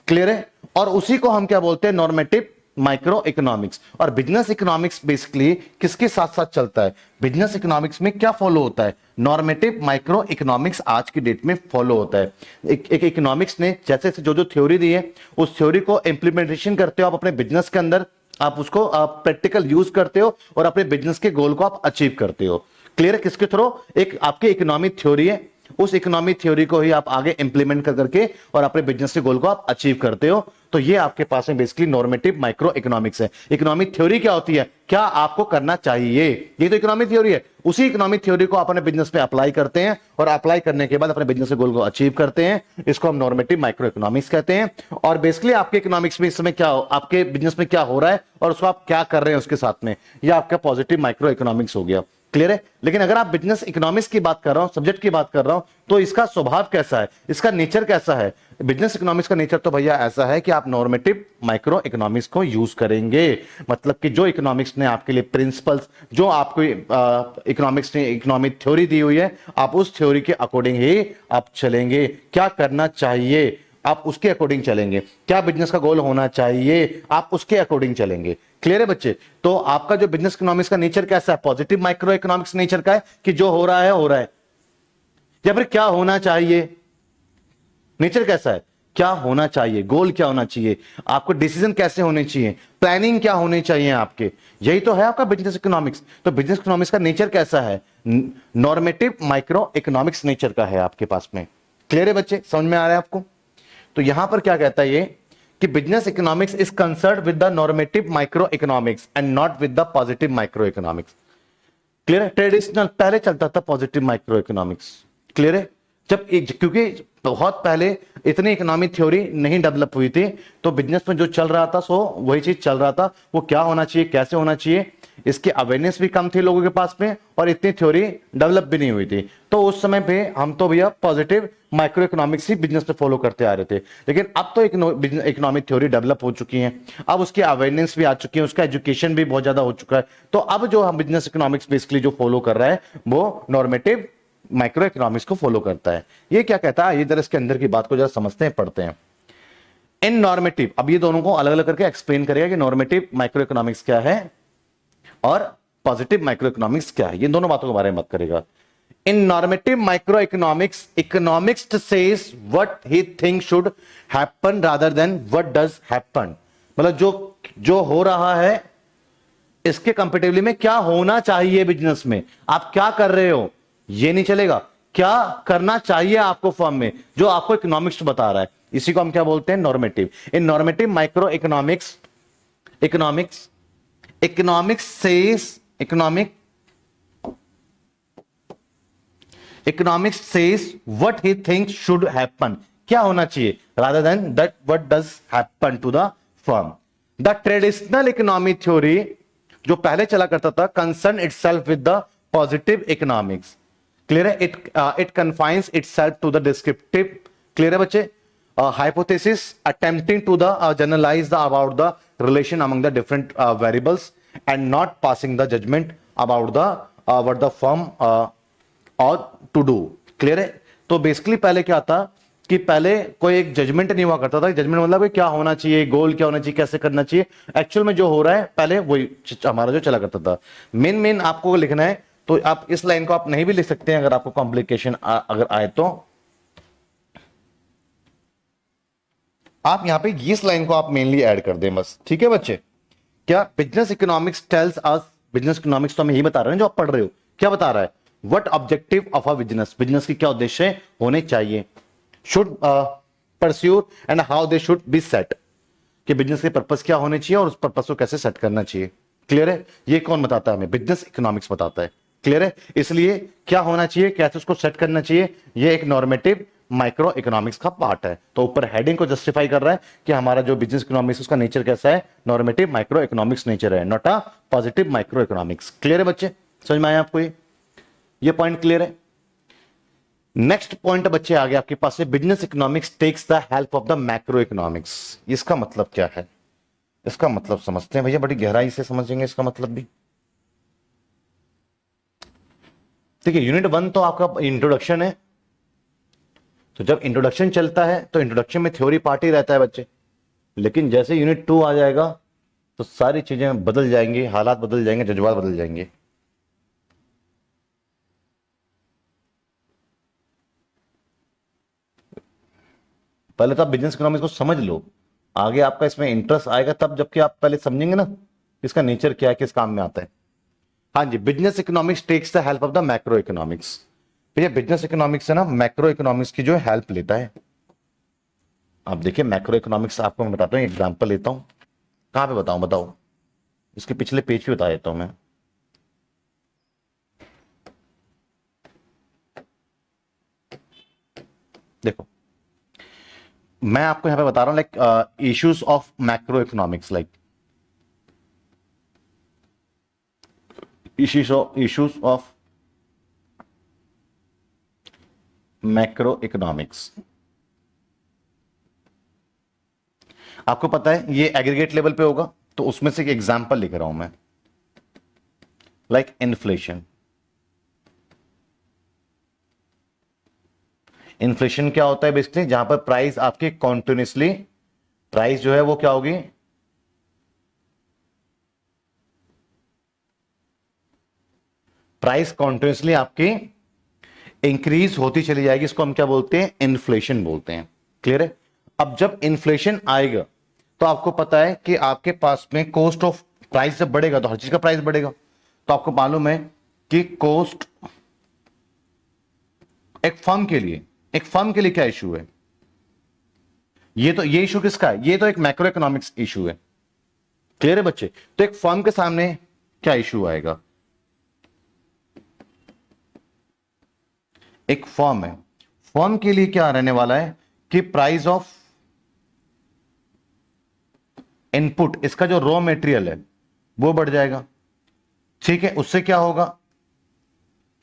क्लियर है, और उसी को हम क्या बोलते हैं, नॉर्मेटिव माइक्रो इकोनॉमिक्स। और बिजनेस इकोनॉमिक्स बेसिकली किसके साथ साथ चलता है, बिजनेस इकोनॉमिक्स में क्या फॉलो होता है, नॉर्मेटिव माइक्रो इकोनॉमिक्स आज की डेट में फॉलो होता है। एक इकोनॉमिक्स ने जैसे जो जो थ्योरी दी है उस थ्योरी को इंप्लीमेंटेशन करते हो आप अपने बिजनेस के अंदर, आप उसको प्रैक्टिकल यूज करते हो और अपने बिजनेस के गोल को आप अचीव करते हो। क्लियर है? किसके थ्रू, एक आपकी इकोनॉमिक थ्योरी है, उस इकोनॉमिक थ्योरी को ही आप आगे इंप्लीमेंट कर करके और अपने बिजनेस के गोल को आप अचीव करते हो। तो ये आपके पास में बेसिकली नॉर्मेटिव माइक्रो इकोनॉमिक्स है। इकोनॉमिक थ्योरी क्या होती है, क्या आपको करना चाहिए, ये तो इकोनॉमिक थ्योरी है। उसी इकोनॉमिक थ्योरी को अपने बिजनेस में अप्लाई करते हैं और अप्लाई करने के बाद अपने बिजनेस के गोल को अचीव करते हैं। इसको हम नॉर्मेटिव माइक्रो इकोनॉमिक्स कहते हैं। और बेसिकली आपके इकोनॉमिक्स में इस समय क्या, आपके बिजनेस में क्या हो रहा है और उसको आप क्या कर रहे हैं उसके साथ में, यह आपका पॉजिटिव माइक्रो इकोनॉमिक्स हो गया। क्लियर है? लेकिन अगर आप बिजनेस इकोनॉमिक्स की बात कर रहा हूं, सब्जेक्ट की बात कर रहा हूं, तो इसका स्वभाव कैसा है, इसका नेचर कैसा है। बिजनेस इकोनॉमिक्स का नेचर तो भैया ऐसा है कि आप नॉर्मेटिव माइक्रो इकोनॉमिक्स को यूज करेंगे। मतलब कि जो इकोनॉमिक्स ने आपके लिए प्रिंसिपल्स, जो आपको इकोनॉमिक्स ने इकोनॉमिक थ्योरी दी हुई है, आप उस थ्योरी के अकॉर्डिंग ही आप चलेंगे। क्या करना चाहिए, आप उसके अकॉर्डिंग चलेंगे। क्या बिजनेस का गोल होना चाहिए, आप उसके अकॉर्डिंग चलेंगे। क्लियर है बच्चे? तो आपका जो बिजनेस इकोनॉमिक्स का नेचर कैसा है, पॉजिटिव माइक्रो इकोनॉमिक्स नेचर का है कि जो हो रहा है हो रहा है, या फिर क्या होना चाहिए, नेचर कैसा है, क्या होना चाहिए, गोल क्या होना चाहिए, आपको डिसीजन कैसे होने चाहिए, प्लानिंग क्या होनी चाहिए आपके, यही तो है आपका बिजनेस इकोनॉमिक्स। तो बिजनेस इकोनॉमिक्स का नेचर कैसा है, नॉर्मेटिव माइक्रो इकोनॉमिक्स नेचर का है आपके पास में। क्लियर है बच्चे, समझ में आ रहा है आपको? तो यहां पर क्या कहता है ये कि business economics is concern with the normative micro economics and not with the positive micro economics. Clear है? ट्रेडिशनल पहले चलता था पॉजिटिव माइक्रो इकोनॉमिक्स। क्लियर है? क्योंकि बहुत पहले इतनी इकोनॉमिक थ्योरी नहीं डेवलप हुई थी, तो बिजनेस में जो चल रहा था सो वही चीज चल रहा था, वो क्या होना चाहिए, कैसे होना चाहिए, इसकी अवेयरनेस भी कम थी लोगों के पास में, और इतनी थ्योरी डेवलप भी नहीं हुई थी। तो उस समय पे हम तो भैया पॉजिटिव माइक्रो इकोनॉमिक्स ही बिजनेस में फॉलो करते आ रहे थे। लेकिन अब तो इकोनॉमिक थ्योरी डेवलप हो चुकी है, अब उसकी अवेयरनेस भी आ चुकी है, उसका एजुकेशन भी बहुत ज्यादा हो चुका है। तो अब जो हम बिजनेस इकोनॉमिक्स बेसिकली जो फॉलो कर रहा है वो नॉर्मेटिव माइक्रो इकोनॉमिक्स को फॉलो करता है। ये क्या कहता है, ये जरा इसके अंदर की बात को जरा समझते हैं, पढ़ते हैं। इन नॉर्मेटिव, अब ये दोनों को अलग अलग करके एक्सप्लेन करेगा कि नॉर्मेटिव माइक्रो इकोनॉमिक्स क्या है और पॉजिटिव माइक्रो इकोनॉमिक्स क्या है, ये दोनों बातों के बारे में बात करेगा। In normative micro economics, economics says what he think should happen rather than what does happen. मतलब जो जो हो रहा है इसके कंपेटिवली में क्या होना चाहिए बिजनेस में, आप क्या कर रहे हो ये नहीं चलेगा, क्या करना चाहिए आपको फर्म में, जो आपको इकोनॉमिक्स बता रहा है, इसी को हम क्या बोलते हैं, normative. In normative micro economics, economics says what he thinks should happen, क्या होना चाहिए, rather than that what does happen to the firm. The traditional economic theory, जो पहले चला करता था, concern itself with the positive economics. Clear है? It confines itself to the descriptive, clear है बच्चे, hypothesis attempting to the generalize the about the relation among the different variables and not passing the judgment about the what the firm ought to do। Clear है? तो basically पहले क्या था कि पहले कोई एक जजमेंट नहीं हुआ करता था, जजमेंट मतलब क्या होना चाहिए, गोल क्या होना चाहिए, कैसे करना चाहिए, एक्चुअल में जो हो रहा है पहले वही हमारा जो चला करता था। मेन आपको लिखना है, तो आप इस लाइन को आप नहीं भी लिख सकते हैं अगर आपको कॉम्प्लिकेशन अगर आए तो। आप यहां पे इस लाइन को आप मेनली ऐड कर दें बस, ठीक है बच्चे। क्या business economics tells us, business economics तो हमें यही बता रहे हैं जो आप पढ़ रहे हो, क्या बता रहा है, what objective of a business, business की क्या उद्देश्य होने चाहिए, should pursue and how they should be set, कि बिजनेस के पर्पस क्या होने चाहिए और उस पर्पस को कैसे सेट करना चाहिए। क्लियर है? ये कौन बताता है हमें, बिजनेस इकोनॉमिक्स बताता है। क्लियर है? इसलिए क्या होना चाहिए, कैसे उसको सेट करना चाहिए, ये एक नॉर्मेटिव माइक्रो इकोनॉमिक्स का पार्ट है। तो ऊपर हेडिंग को जस्टिफाई कर रहा है कि हमारा जो बिजनेस इकोनॉमिक्स उसका नेचर कैसा है, नॉर्मेटिव माइक्रो इकोनॉमिक्स नेचर है, not a positive micro economics. Clear है बच्चे, समझ में आया आपको ये पॉइंट क्लियर है? नेक्स्ट पॉइंट बच्चे आगे आपके पास है, business economics takes the help of the macro economics. इसका मतलब क्या है, इसका मतलब समझते हैं भैया, बड़ी गहराई से समझेंगे इसका मतलब भी। ठीक है, यूनिट 1 तो आपका इंट्रोडक्शन है, तो जब इंट्रोडक्शन चलता है तो इंट्रोडक्शन में थ्योरी पार्ट ही रहता है बच्चे, लेकिन जैसे यूनिट 2 आ जाएगा तो सारी चीजें बदल जाएंगी, हालात बदल जाएंगे, जज्बात बदल जाएंगे। पहले तो आप बिजनेस इकोनॉमिक्स को समझ लो, आगे आपका इसमें इंटरेस्ट आएगा तब, जबकि आप पहले समझेंगे ना इसका नेचर क्या है, किस काम में आता है। हाँ जी, business economics takes the help of the macro economics. भैया बिजनेस इकोनॉमिक्स से ना मैक्रो इकोनॉमिक्स की जो हेल्प लेता है। आप देखिए मैक्रो इकोनॉमिक्स आपको मैं बताता हूँ, एग्जांपल लेता हूँ, कहां पे बताऊं, बताओ, इसके पिछले पेज पे बता देता हूं मैं। देखो मैं आपको यहां पे बता रहा हूं, like issues of macro economics, like issues of macro economics. आपको पता है ये एग्रीगेट लेवल पे होगा, तो उसमें से एक एग्जांपल लिख रहा हूं मैं, लाइक इन्फ्लेशन। इन्फ्लेशन क्या होता है बेसिकली, जहां पर प्राइस आपकी कॉन्टिन्यूसली, प्राइस जो है वो क्या होगी, प्राइस कॉन्टिन्यूसली आपकी इंक्रीज होती चली जाएगी, इसको हम क्या बोलते हैं, इन्फ्लेशन बोलते हैं। क्लियर है? अब जब इन्फ्लेशन आएगा तो आपको पता है कि आपके पास में कॉस्ट ऑफ प्राइस जब बढ़ेगा तो हर चीज का प्राइस बढ़ेगा। तो आपको मालूम है कि कॉस्ट एक फर्म के लिए क्या इशू है, ये इशू किसका है, ये तो एक मैक्रो इकोनॉमिक्स इशू है। क्लियर है बच्चे? तो एक फर्म के सामने क्या इशू आएगा, एक फर्म है, फर्म के लिए क्या रहने वाला है कि प्राइस ऑफ इनपुट, इसका जो रॉ मटेरियल है वो बढ़ जाएगा। ठीक है, उससे क्या होगा,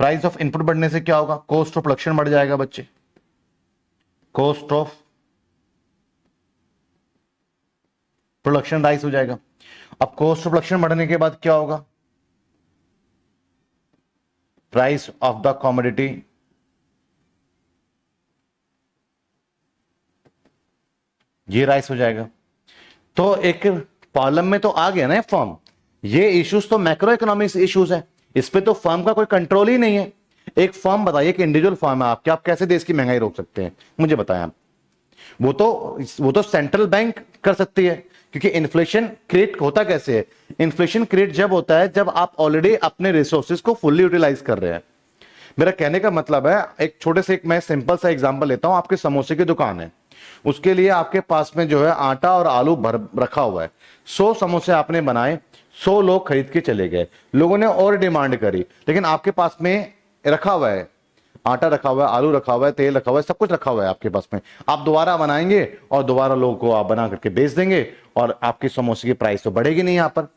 प्राइस ऑफ इनपुट बढ़ने से क्या होगा, कॉस्ट ऑफ प्रोडक्शन बढ़ जाएगा बच्चे, कॉस्ट ऑफ प्रोडक्शन राइज हो जाएगा। अब कॉस्ट ऑफ प्रोडक्शन बढ़ने के बाद क्या होगा, प्राइस ऑफ द कमोडिटी ये राइज हो जाएगा। तो एक प्रॉब्लम में तो आ गया ना ये फर्म, ये इश्यूज तो मैक्रो इकोनॉमिक्स इश्यूज है, इस पे तो फर्म का कोई कंट्रोल ही नहीं है। एक फर्म बताइए कि इंडिविजुअल फर्म है आपके, आप कैसे देश की महंगाई रोक सकते हैं, मुझे बताएं आप। वो तो सेंट्रल बैंक कर सकती है, क्योंकि इन्फ्लेशन क्रिएट होता कैसे है, इन्फ्लेशन क्रिएट जब होता है जब आप ऑलरेडी अपने रिसोर्सेज को फुल्ली यूटिलाइज कर रहे हैं। मेरा कहने का मतलब है, एक छोटे से मैं सिंपल सा एग्जांपल लेता हूं, आपके समोसे की दुकान है, उसके लिए आपके पास में जो है आटा और आलू भर रखा हुआ है, 100 समोसे आपने बनाए, 100 लोग खरीद के चले गए, लोगों ने और डिमांड करी, लेकिन आपके पास में रखा हुआ है, आटा रखा हुआ है, आलू रखा हुआ है, तेल रखा हुआ है, सब कुछ रखा हुआ है आपके पास में, आप दोबारा बनाएंगे और दोबारा लोगों को आप बना करके बेच देंगे और आपकी समोसे की प्राइस तो बढ़ेगी नहीं यहां पर।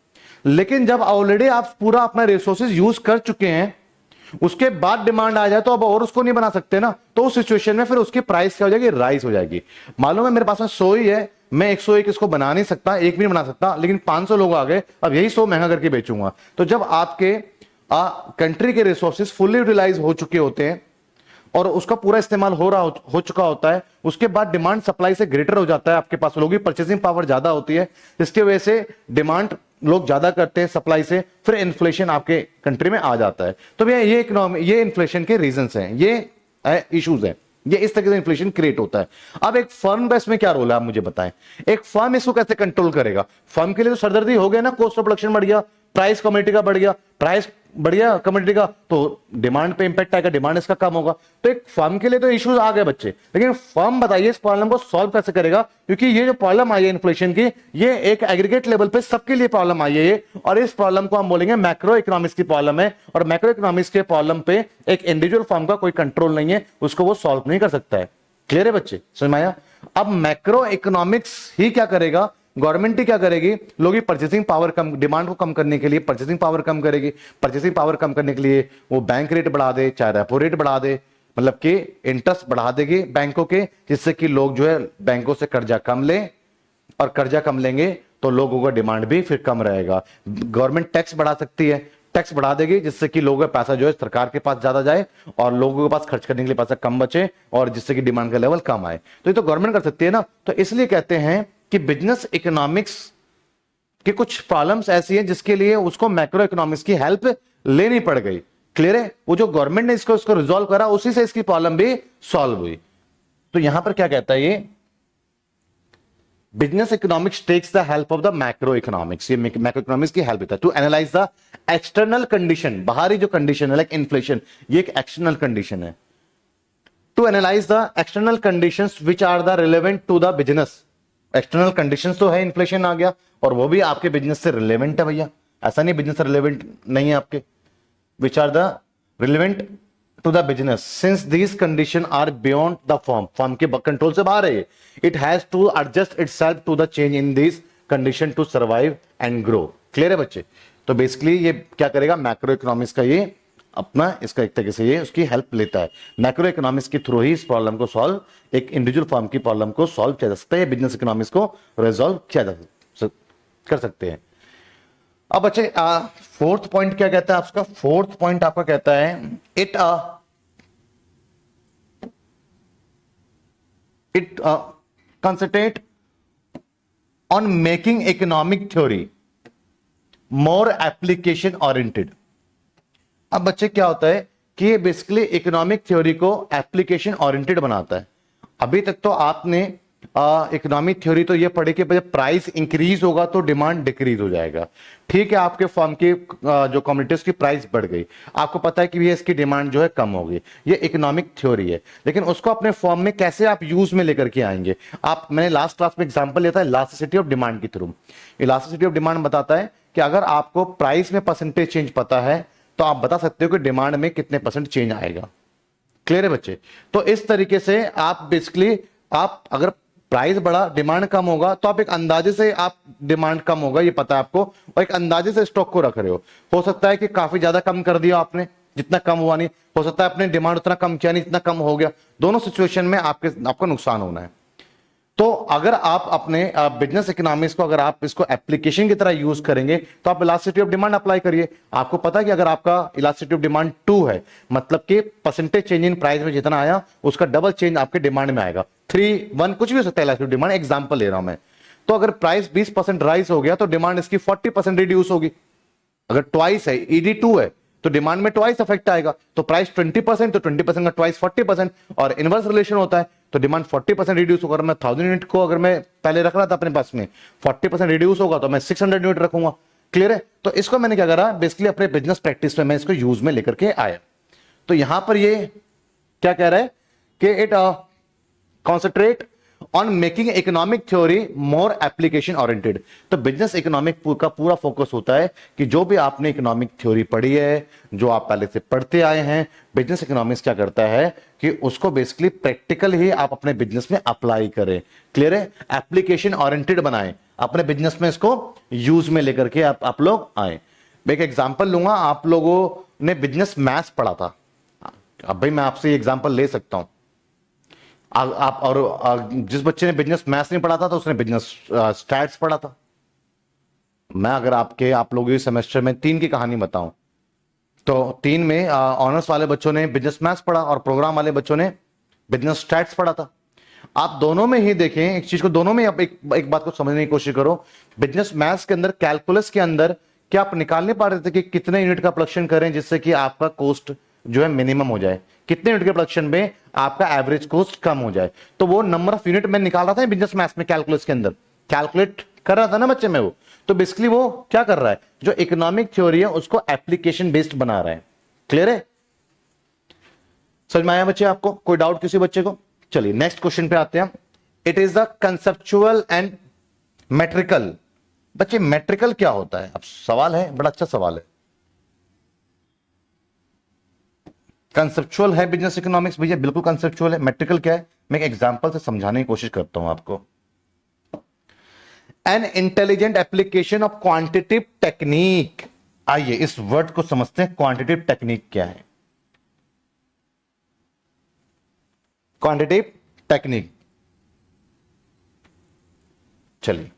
लेकिन जब ऑलरेडी आप पूरा अपना रिसोर्सेज यूज कर चुके हैं, उसके बाद डिमांड आ जाए तो अब और उसको नहीं बना सकते ना, तो उस सिचुएशन में फिर उसकी प्राइस क्या हो जाएगी, राइज हो जाएगी। मालूम है मेरे पास में 100 ही है, मैं 101 इसको बना नहीं सकता, एक भी नहीं बना सकता, लेकिन 500 लोग आ गए, अब यही 100 महंगा करके बेचूंगा। तो जब आपके कंट्री के रिसोर्सेज फुल्ली यूटिलाइज हो चुके होते हैं और उसका पूरा इस्तेमाल हो चुका होता है, उसके बाद डिमांड सप्लाई से ग्रेटर हो जाता है, आपके पास लोगों की परचेसिंग पावर ज्यादा होती है, इसकी वजह से डिमांड लोग ज्यादा करते हैं सप्लाई से, फिर इन्फ्लेशन आपके कंट्री में आ जाता है। तो भैया ये इन्फ्लेशन के रीजंस हैं, ये इश्यूज हैं, ये इस तरह से इन्फ्लेशन क्रिएट होता है। अब एक फर्म का इसमें क्या रोल है, आप मुझे बताएं, एक फर्म इसको कैसे कंट्रोल करेगा। फर्म के लिए तो सरदर्दी हो गया ना, कॉस्ट ऑफ प्रोडक्शन बढ़ गया, प्राइस कमोडिटी का बढ़ गया, प्राइस बढ़ गया कमोडिटी का तो डिमांड पे इंपैक्ट आएगा, डिमांड इसका कम होगा। तो एक फर्म के लिए तो इश्यूज आ गए बच्चे, लेकिन फर्म बताइए इस प्रॉब्लम को सॉल्व कैसे करेगा, क्योंकि ये जो प्रॉब्लम आई है इन्फ्लेशन की, ये एक एग्रीगेट लेवल पे सबके लिए प्रॉब्लम आई है ये, और इस प्रॉब्लम को हम बोलेंगे मैक्रो इकोनॉमिक्स की प्रॉब्लम है, और मैक्रो इकोनॉमिक्स के प्रॉब्लम पे एक इंडिविजुअल फर्म का कोई कंट्रोल नहीं है, उसको वो सॉल्व नहीं कर सकता है। क्लियर है बच्चे, समझ में आया? अब मैक्रो इकोनॉमिक्स ही क्या करेगा, गवर्नमेंट ही क्या करेगी, लोगों की परचेसिंग पावर कम, डिमांड को कम करने के लिए परचेसिंग पावर कम करेगी, परचेसिंग पावर कम करने के लिए वो बैंक रेट बढ़ा दे, चाहे रेपो रेट बढ़ा दे, मतलब कि इंटरेस्ट बढ़ा देगी बैंकों के, जिससे कि लोग जो है बैंकों से कर्जा कम लें, और कर्जा कम लेंगे तो लोगों का डिमांड भी फिर कम रहेगा। गवर्नमेंट टैक्स बढ़ा सकती है, टैक्स बढ़ा देगी जिससे कि लोगों का पैसा जो है सरकार के पास ज्यादा जाए और लोगों के पास खर्च करने के लिए पैसा कम बचे, और जिससे कि डिमांड का लेवल कम आए। तो ये तो गवर्नमेंट कर सकती है ना। तो इसलिए कहते हैं कि बिजनेस इकोनॉमिक्स की कुछ प्रॉब्लम्स ऐसी हैं जिसके लिए उसको मैक्रो इकोनॉमिक्स की हेल्प लेनी पड़ गई। क्लियर है? वो जो गवर्नमेंट ने इसको रिजॉल्व करा, उसी से इसकी प्रॉब्लम भी सॉल्व हुई। तो यहां पर क्या कहता है ये, business economics takes the help of the macro economics, ये मैक्रो इकोनॉमिक्स की हेल्प देता है to analyse the external condition, बाहरी जो कंडीशन है लाइक इन्फ्लेशन, ये एक एक्सटर्नल कंडीशन है। To analyse the external conditions which are the relevant to the business, external conditions तो है, इन्फ्लेशन आ गया और वो भी आपके बिजनेस से रिलेवेंट है भैया, ऐसा नहीं बिजनेस से रिलेवेंट नहीं है आपके, which are the relevant to the business since these condition are beyond the firm, firm के कंट्रोल से बाहर है, it has to adjust itself to the change in these condition to survive and grow. Clear है बच्चे? तो basically ये क्या करेगा, मैक्रो इकोनॉमिक्स का ये अपना इसका एक तरीके से ये उसकी हेल्प लेता है। मैक्रो इकोनॉमिक्स के थ्रू ही इस प्रॉब्लम को सॉल्व, एक इंडिविजुअल फर्म की प्रॉब्लम को सॉल्व किया जा सकता है, बिजनेस इकोनॉमिक्स को रिजॉल्व किया जा कर सकते हैं। अब बच्चे फोर्थ पॉइंट क्या कहता है आपका, फोर्थ पॉइंट आपका कहता है it concentrate on making economic theory more application oriented. अब बच्चे क्या होता है कि बेसिकली इकोनॉमिक थ्योरी को एप्लीकेशन ओरिएंटेड बनाता है। अभी तक तो आपने इकोनॉमिक थ्योरी तो ये पढ़े कि जब प्राइस इंक्रीज होगा तो डिमांड डिक्रीज हो जाएगा। ठीक है, आपके फर्म की जो कम्युनिटीज की प्राइस बढ़ गई, आपको पता है कि ये इसकी डिमांड जो है कम होगी, ये इकोनॉमिक थ्योरी है। लेकिन उसको अपने फर्म में कैसे आप यूज में लेकर के आएंगे? मैंने लास्ट क्लास में एग्जांपल लिया था इलास्टिसिटी ऑफ डिमांड के थ्रू। इलास्टिसिटी ऑफ डिमांड बताता है कि अगर आपको प्राइस में परसेंटेज चेंज पता है तो आप बता सकते हो कि डिमांड में कितने परसेंट चेंज आएगा। क्लियर है बच्चे? तो इस तरीके से आप बेसिकली, आप अगर प्राइस बढ़ा डिमांड कम होगा तो आप एक अंदाजे से, आप डिमांड कम होगा ये पता है आपको, और एक अंदाजे से स्टॉक को रख रहे हो सकता है कि काफी ज्यादा कम कर दिया आपने, जितना कम हुआ नहीं, हो सकता है आपने डिमांड उतना कम किया नहीं जितना कम हो गया। दोनों सिचुएशन में आपको नुकसान होना है। तो अगर आप अपने बिजनेस इकोनॉमिक्स को, अगर आप इसको एप्लीकेशन की तरह यूज करेंगे तो आप इलास्टिसिटी ऑफ डिमांड अप्लाई करिए। आपको पता है कि अगर आपका इलास्टिसिटी ऑफ डिमांड 2 है, मतलब कि परसेंटेज चेंज इन प्राइस में जितना आया उसका डबल चेंज आपके डिमांड में आएगा। 3, 1 कुछ भी हो सकता है इलास्टिसिटी ऑफ डिमांड, एग्जांपल ले रहा हूं मैं। तो अगर प्राइस 20% राइज हो गया तो डिमांड इसकी 40% रिड्यूस होगी। अगर ट्वाइस है, ईडी 2 है, तो डिमांड में ट्वाइस इफेक्ट आएगा। तो प्राइस 20% तो 20% का ट्वाइस 40%, और इनवर्स रिलेशन होता है तो डिमांड 40% रिड्यूस होगा। मैं 1000 यूनिट को अगर मैं पहले रख रहा था अपने पास में, 40% रिड्यूस होगा तो मैं 600 यूनिट रखूंगा। क्लियर है? तो इसको मैंने क्या करा, बेसिकली अपने बिजनेस प्रैक्टिस में मैं इसको यूज में लेकर के आया। तो यहां पर ये क्या कह रहा है कि it concentrate on making economic theory more application oriented. तो बिजनेस इकोनॉमिक का पूरा फोकस होता है कि जो भी आपने इकोनॉमिक थ्योरी पढ़ी है, जो आप पहले से पढ़ते आए हैं, बिजनेस इकोनॉमिक्स क्या करता है कि उसको बेसिकली प्रैक्टिकल ही आप अपने बिजनेस में अप्लाई करें। क्लियर है? एप्लीकेशन ओरिएंटेड बनाएं, अपने बिजनेस में इसको यूज में लेकर के आप लोग आए। मैं एक एग्जांपल लूंगा, आप लोगों ने बिजनेस मैथ्स पढ़ा था, अब भाई मैं आपसे एग्जांपल ले सकता हूं। आप और जिस बच्चे ने बिजनेस मैथ्स नहीं पढ़ा था तो उसने बिजनेस स्टैट्स पढ़ा था। मैं अगर आप लोगों के सेमेस्टर में 3 की कहानी बताऊं तो 3 में ऑनर्स वाले बच्चों ने बिजनेस मैथ्स पढ़ा और प्रोग्राम वाले बच्चों ने बिजनेस स्टैट्स पढ़ा था। आप दोनों में ही देखें एक चीज को, दोनों में आप एक बात को समझने की कोशिश करो। बिजनेस मैथ्स के अंदर, कैलकुलस के अंदर क्या आप निकाल नहीं पा रहे थे कि कितने यूनिट का प्रोडक्शन करें जिससे कि आपका कॉस्ट जो है मिनिमम हो जाए, कितने यूनिट के प्रोडक्शन में आपका एवरेज कॉस्ट कम हो जाए। तो वो नंबर ऑफ यूनिट मैं निकाल रहा था बिजनेस मैथ्स में, कैलकुलस के अंदर कैलकुलेट कर रहा था ना बच्चे में वो। तो बेसिकली वो क्या कर रहा है, जो इकोनॉमिक थ्योरी है उसको एप्लीकेशन बेस्ड बना रहा है। क्लियर है? समझ में आया बच्चे आपको? कोई डाउट किसी बच्चे को? चलिए नेक्स्ट क्वेश्चन पे आते हैं। It is the conceptual and metrical. बच्चे मेट्रिकल क्या होता है? अब सवाल है, बड़ा अच्छा सवाल है। कंसेप्चुअल है बिजनेस इकोनॉमिक्स, भैया बिल्कुल कंसेप्चुअल है। मेट्रिकल क्या है? मैं एक एग्जांपल से समझाने की कोशिश करता हूं आपको। An intelligent application of quantitative technique. आइए इस वर्ड को समझते हैं, क्वांटिटेटिव टेक्निक क्या है। क्वांटिटेटिव टेक्निक, चलिए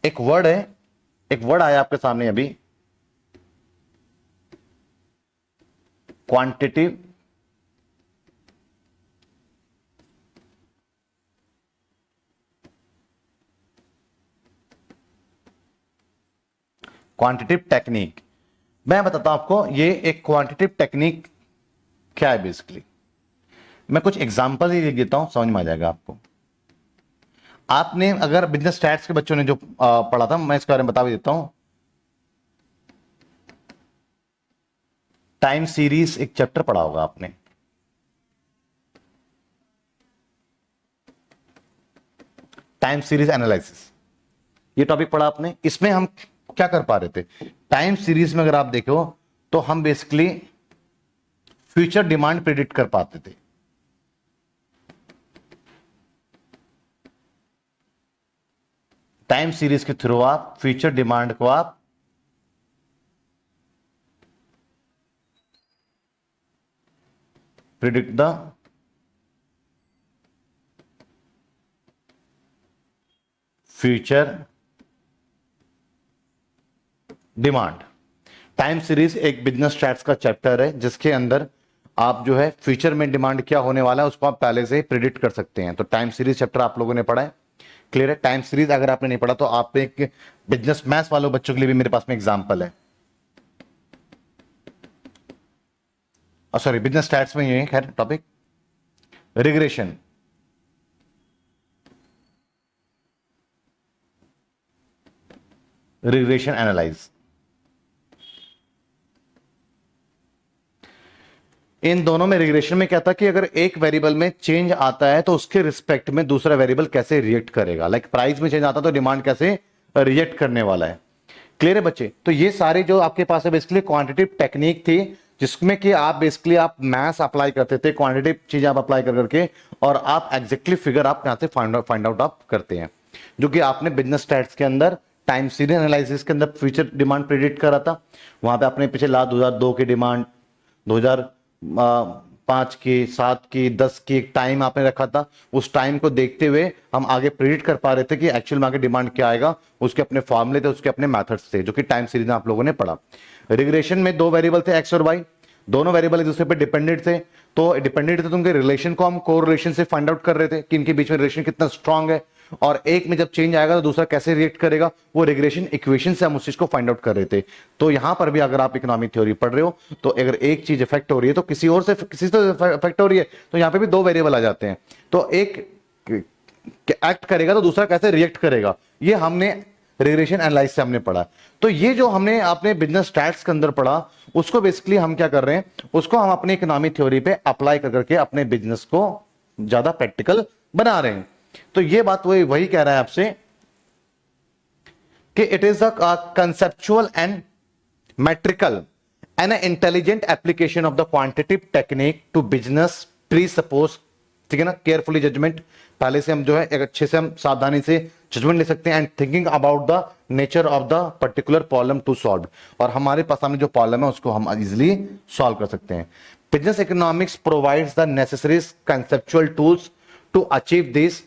एक वर्ड है, एक वर्ड आया आपके सामने अभी, क्वांटिटेटिव क्वांटिटेटिव टेक्निक। मैं बताता हूं आपको ये एक क्वांटिटेटिव टेक्निक क्या है। बेसिकली मैं कुछ एग्जांपल ही देता हूं, समझ में आ जाएगा आपको। आपने अगर बिजनेस स्टैट्स के बच्चों ने जो पढ़ा था, मैं इसके बारे में बता भी देता हूं। टाइम सीरीज एक चैप्टर पढ़ा होगा आपने, टाइम सीरीज एनालिसिस, ये टॉपिक पढ़ा आपने। इसमें हम क्या कर पा रहे थे, टाइम सीरीज में अगर आप देखो तो हम बेसिकली फ्यूचर डिमांड प्रिडिक्ट कर पाते थे। टाइम सीरीज के थ्रू आप फ्यूचर डिमांड को आप predict the future demand. Time series एक बिजनेस स्टैट्स का चैप्टर है जिसके अंदर आप जो है फ्यूचर में डिमांड क्या होने वाला है उसको आप पहले से प्रिडिक्ट कर सकते हैं। तो टाइम सीरीज चैप्टर आप लोगों ने पढ़ा है। क्लियर है? टाइम सीरीज अगर आपने नहीं पढ़ा तो आप एक बिजनेस मैथ्स वालों बच्चों के लिए भी मेरे पास में एग्जांपल है, सॉरी बिजनेस स्टैट्स में ये है खैर टॉपिक, रिग्रेशन। Regression analyse. इन दोनों में रिग्रेशन में क्या था कि अगर एक वेरिएबल में चेंज आता है तो उसके रिस्पेक्ट में दूसरा वेरिएबल कैसे रिएक्ट करेगा। लाइक प्राइस में चेंज आता तो डिमांड कैसे रिएक्ट करने वाला है। क्लियर है बच्चे? तो ये सारे जो आपके पास है बेसिकली क्वांटिटेटिव टेक्निक थी, जिसमें कि आप बेसिकली आप मैथ्स अप्लाई करते थे, क्वांटिटेटिव चीजें आप अप्लाई कर करके, और आप एग्जैक्टली फिगर आप यहां से फाइंड आउट आप करते हैं, जो कि आपने बिजनेस स्टैट्स के अंदर टाइम सीरीज एनालिसिस के अंदर फ्यूचर डिमांड प्रेडिक्ट करा था। वहां पे आपने पीछे लास्ट 2002 की डिमांड, 2005 की, 7 की, 10 की एक टाइम आपने रखा था। उस टाइम को देखते हुए हम आगे प्रेडिक्ट कर पा रहे थे कि एक्चुअल में आगे डिमांड क्या आएगा। उसके अपने फॉर्मूले थे, उसके अपने मेथड्स थे, जो कि टाइम सीरीज में आप लोगों ने पढ़ा। रिग्रेशन में दो वेरिएबल थे, एक्स और वाई। दोनों वेरिएबल एक दूसरे पे डिपेंडेंट थे, तो डिपेंडेंट थे तो उनके रिलेशन को हम कोरिलेशन से फाइंड आउट कर रहे थे कि इनके बीच में रिलेशन कितना स्ट्रांग है, और एक में जब चेंज आएगा तो दूसरा कैसे रिएक्ट करेगा, वो रिग्रेशन इक्वेशन से हम उस चीज को फाइंड आउट कर रहे थे। तो यहां पर भी अगर आप इकोनॉमिक थ्योरी पढ़ रहे हो तो अगर एक चीज इफेक्ट हो रही है तो किसी और से किसी से इफेक्ट हो रही है, तो यहां पे भी दो वेरिएबल आ जाते हैं। तो एक एक्ट करेगा तो दूसरा कैसे रिएक्ट करेगा, ये हमने रिग्रेशन एनालाइज से हमने पढ़ा। तो ये जो हमने अपने बिजनेस स्टैट्स के अंदर पढ़ा, उसको बेसिकली हम क्या कर रहे हैं, उसको हम अपने इकोनॉमिक थ्योरी पे अप्लाई कर करके अपने बिजनेस को ज्यादा प्रैक्टिकल बना रहे हैं। तो ये बात वही कह रहा है आपसे कि it is a conceptual and metrical and intelligent application of the quantitative technique to business presuppose, ठीक है ना, केयरफुली जजमेंट, पहले से हम जो है एक अच्छे से हम सावधानी से जजमेंट ले सकते हैं, and thinking about the nature of the particular problem to solve, और हमारे पास सामने जो प्रॉब्लम है उसको हम इजिली सॉल्व कर सकते हैं। Business economics provides the necessary conceptual tools to achieve this.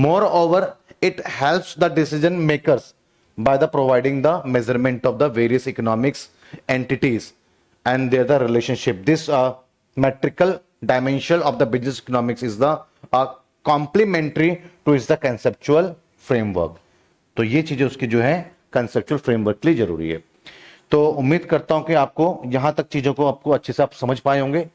Moreover, it helps the decision makers by the providing the measurement of the various economics entities and their the relationship. This metrical dimension of the business economics is the complementary to is the conceptual framework. तो ये चीजें उसकी जो है conceptual framework के लिए जरूरी है। तो उम्मीद करता हूं कि आपको यहां तक चीजों को आपको अच्छे से आप समझ पाए होंगे।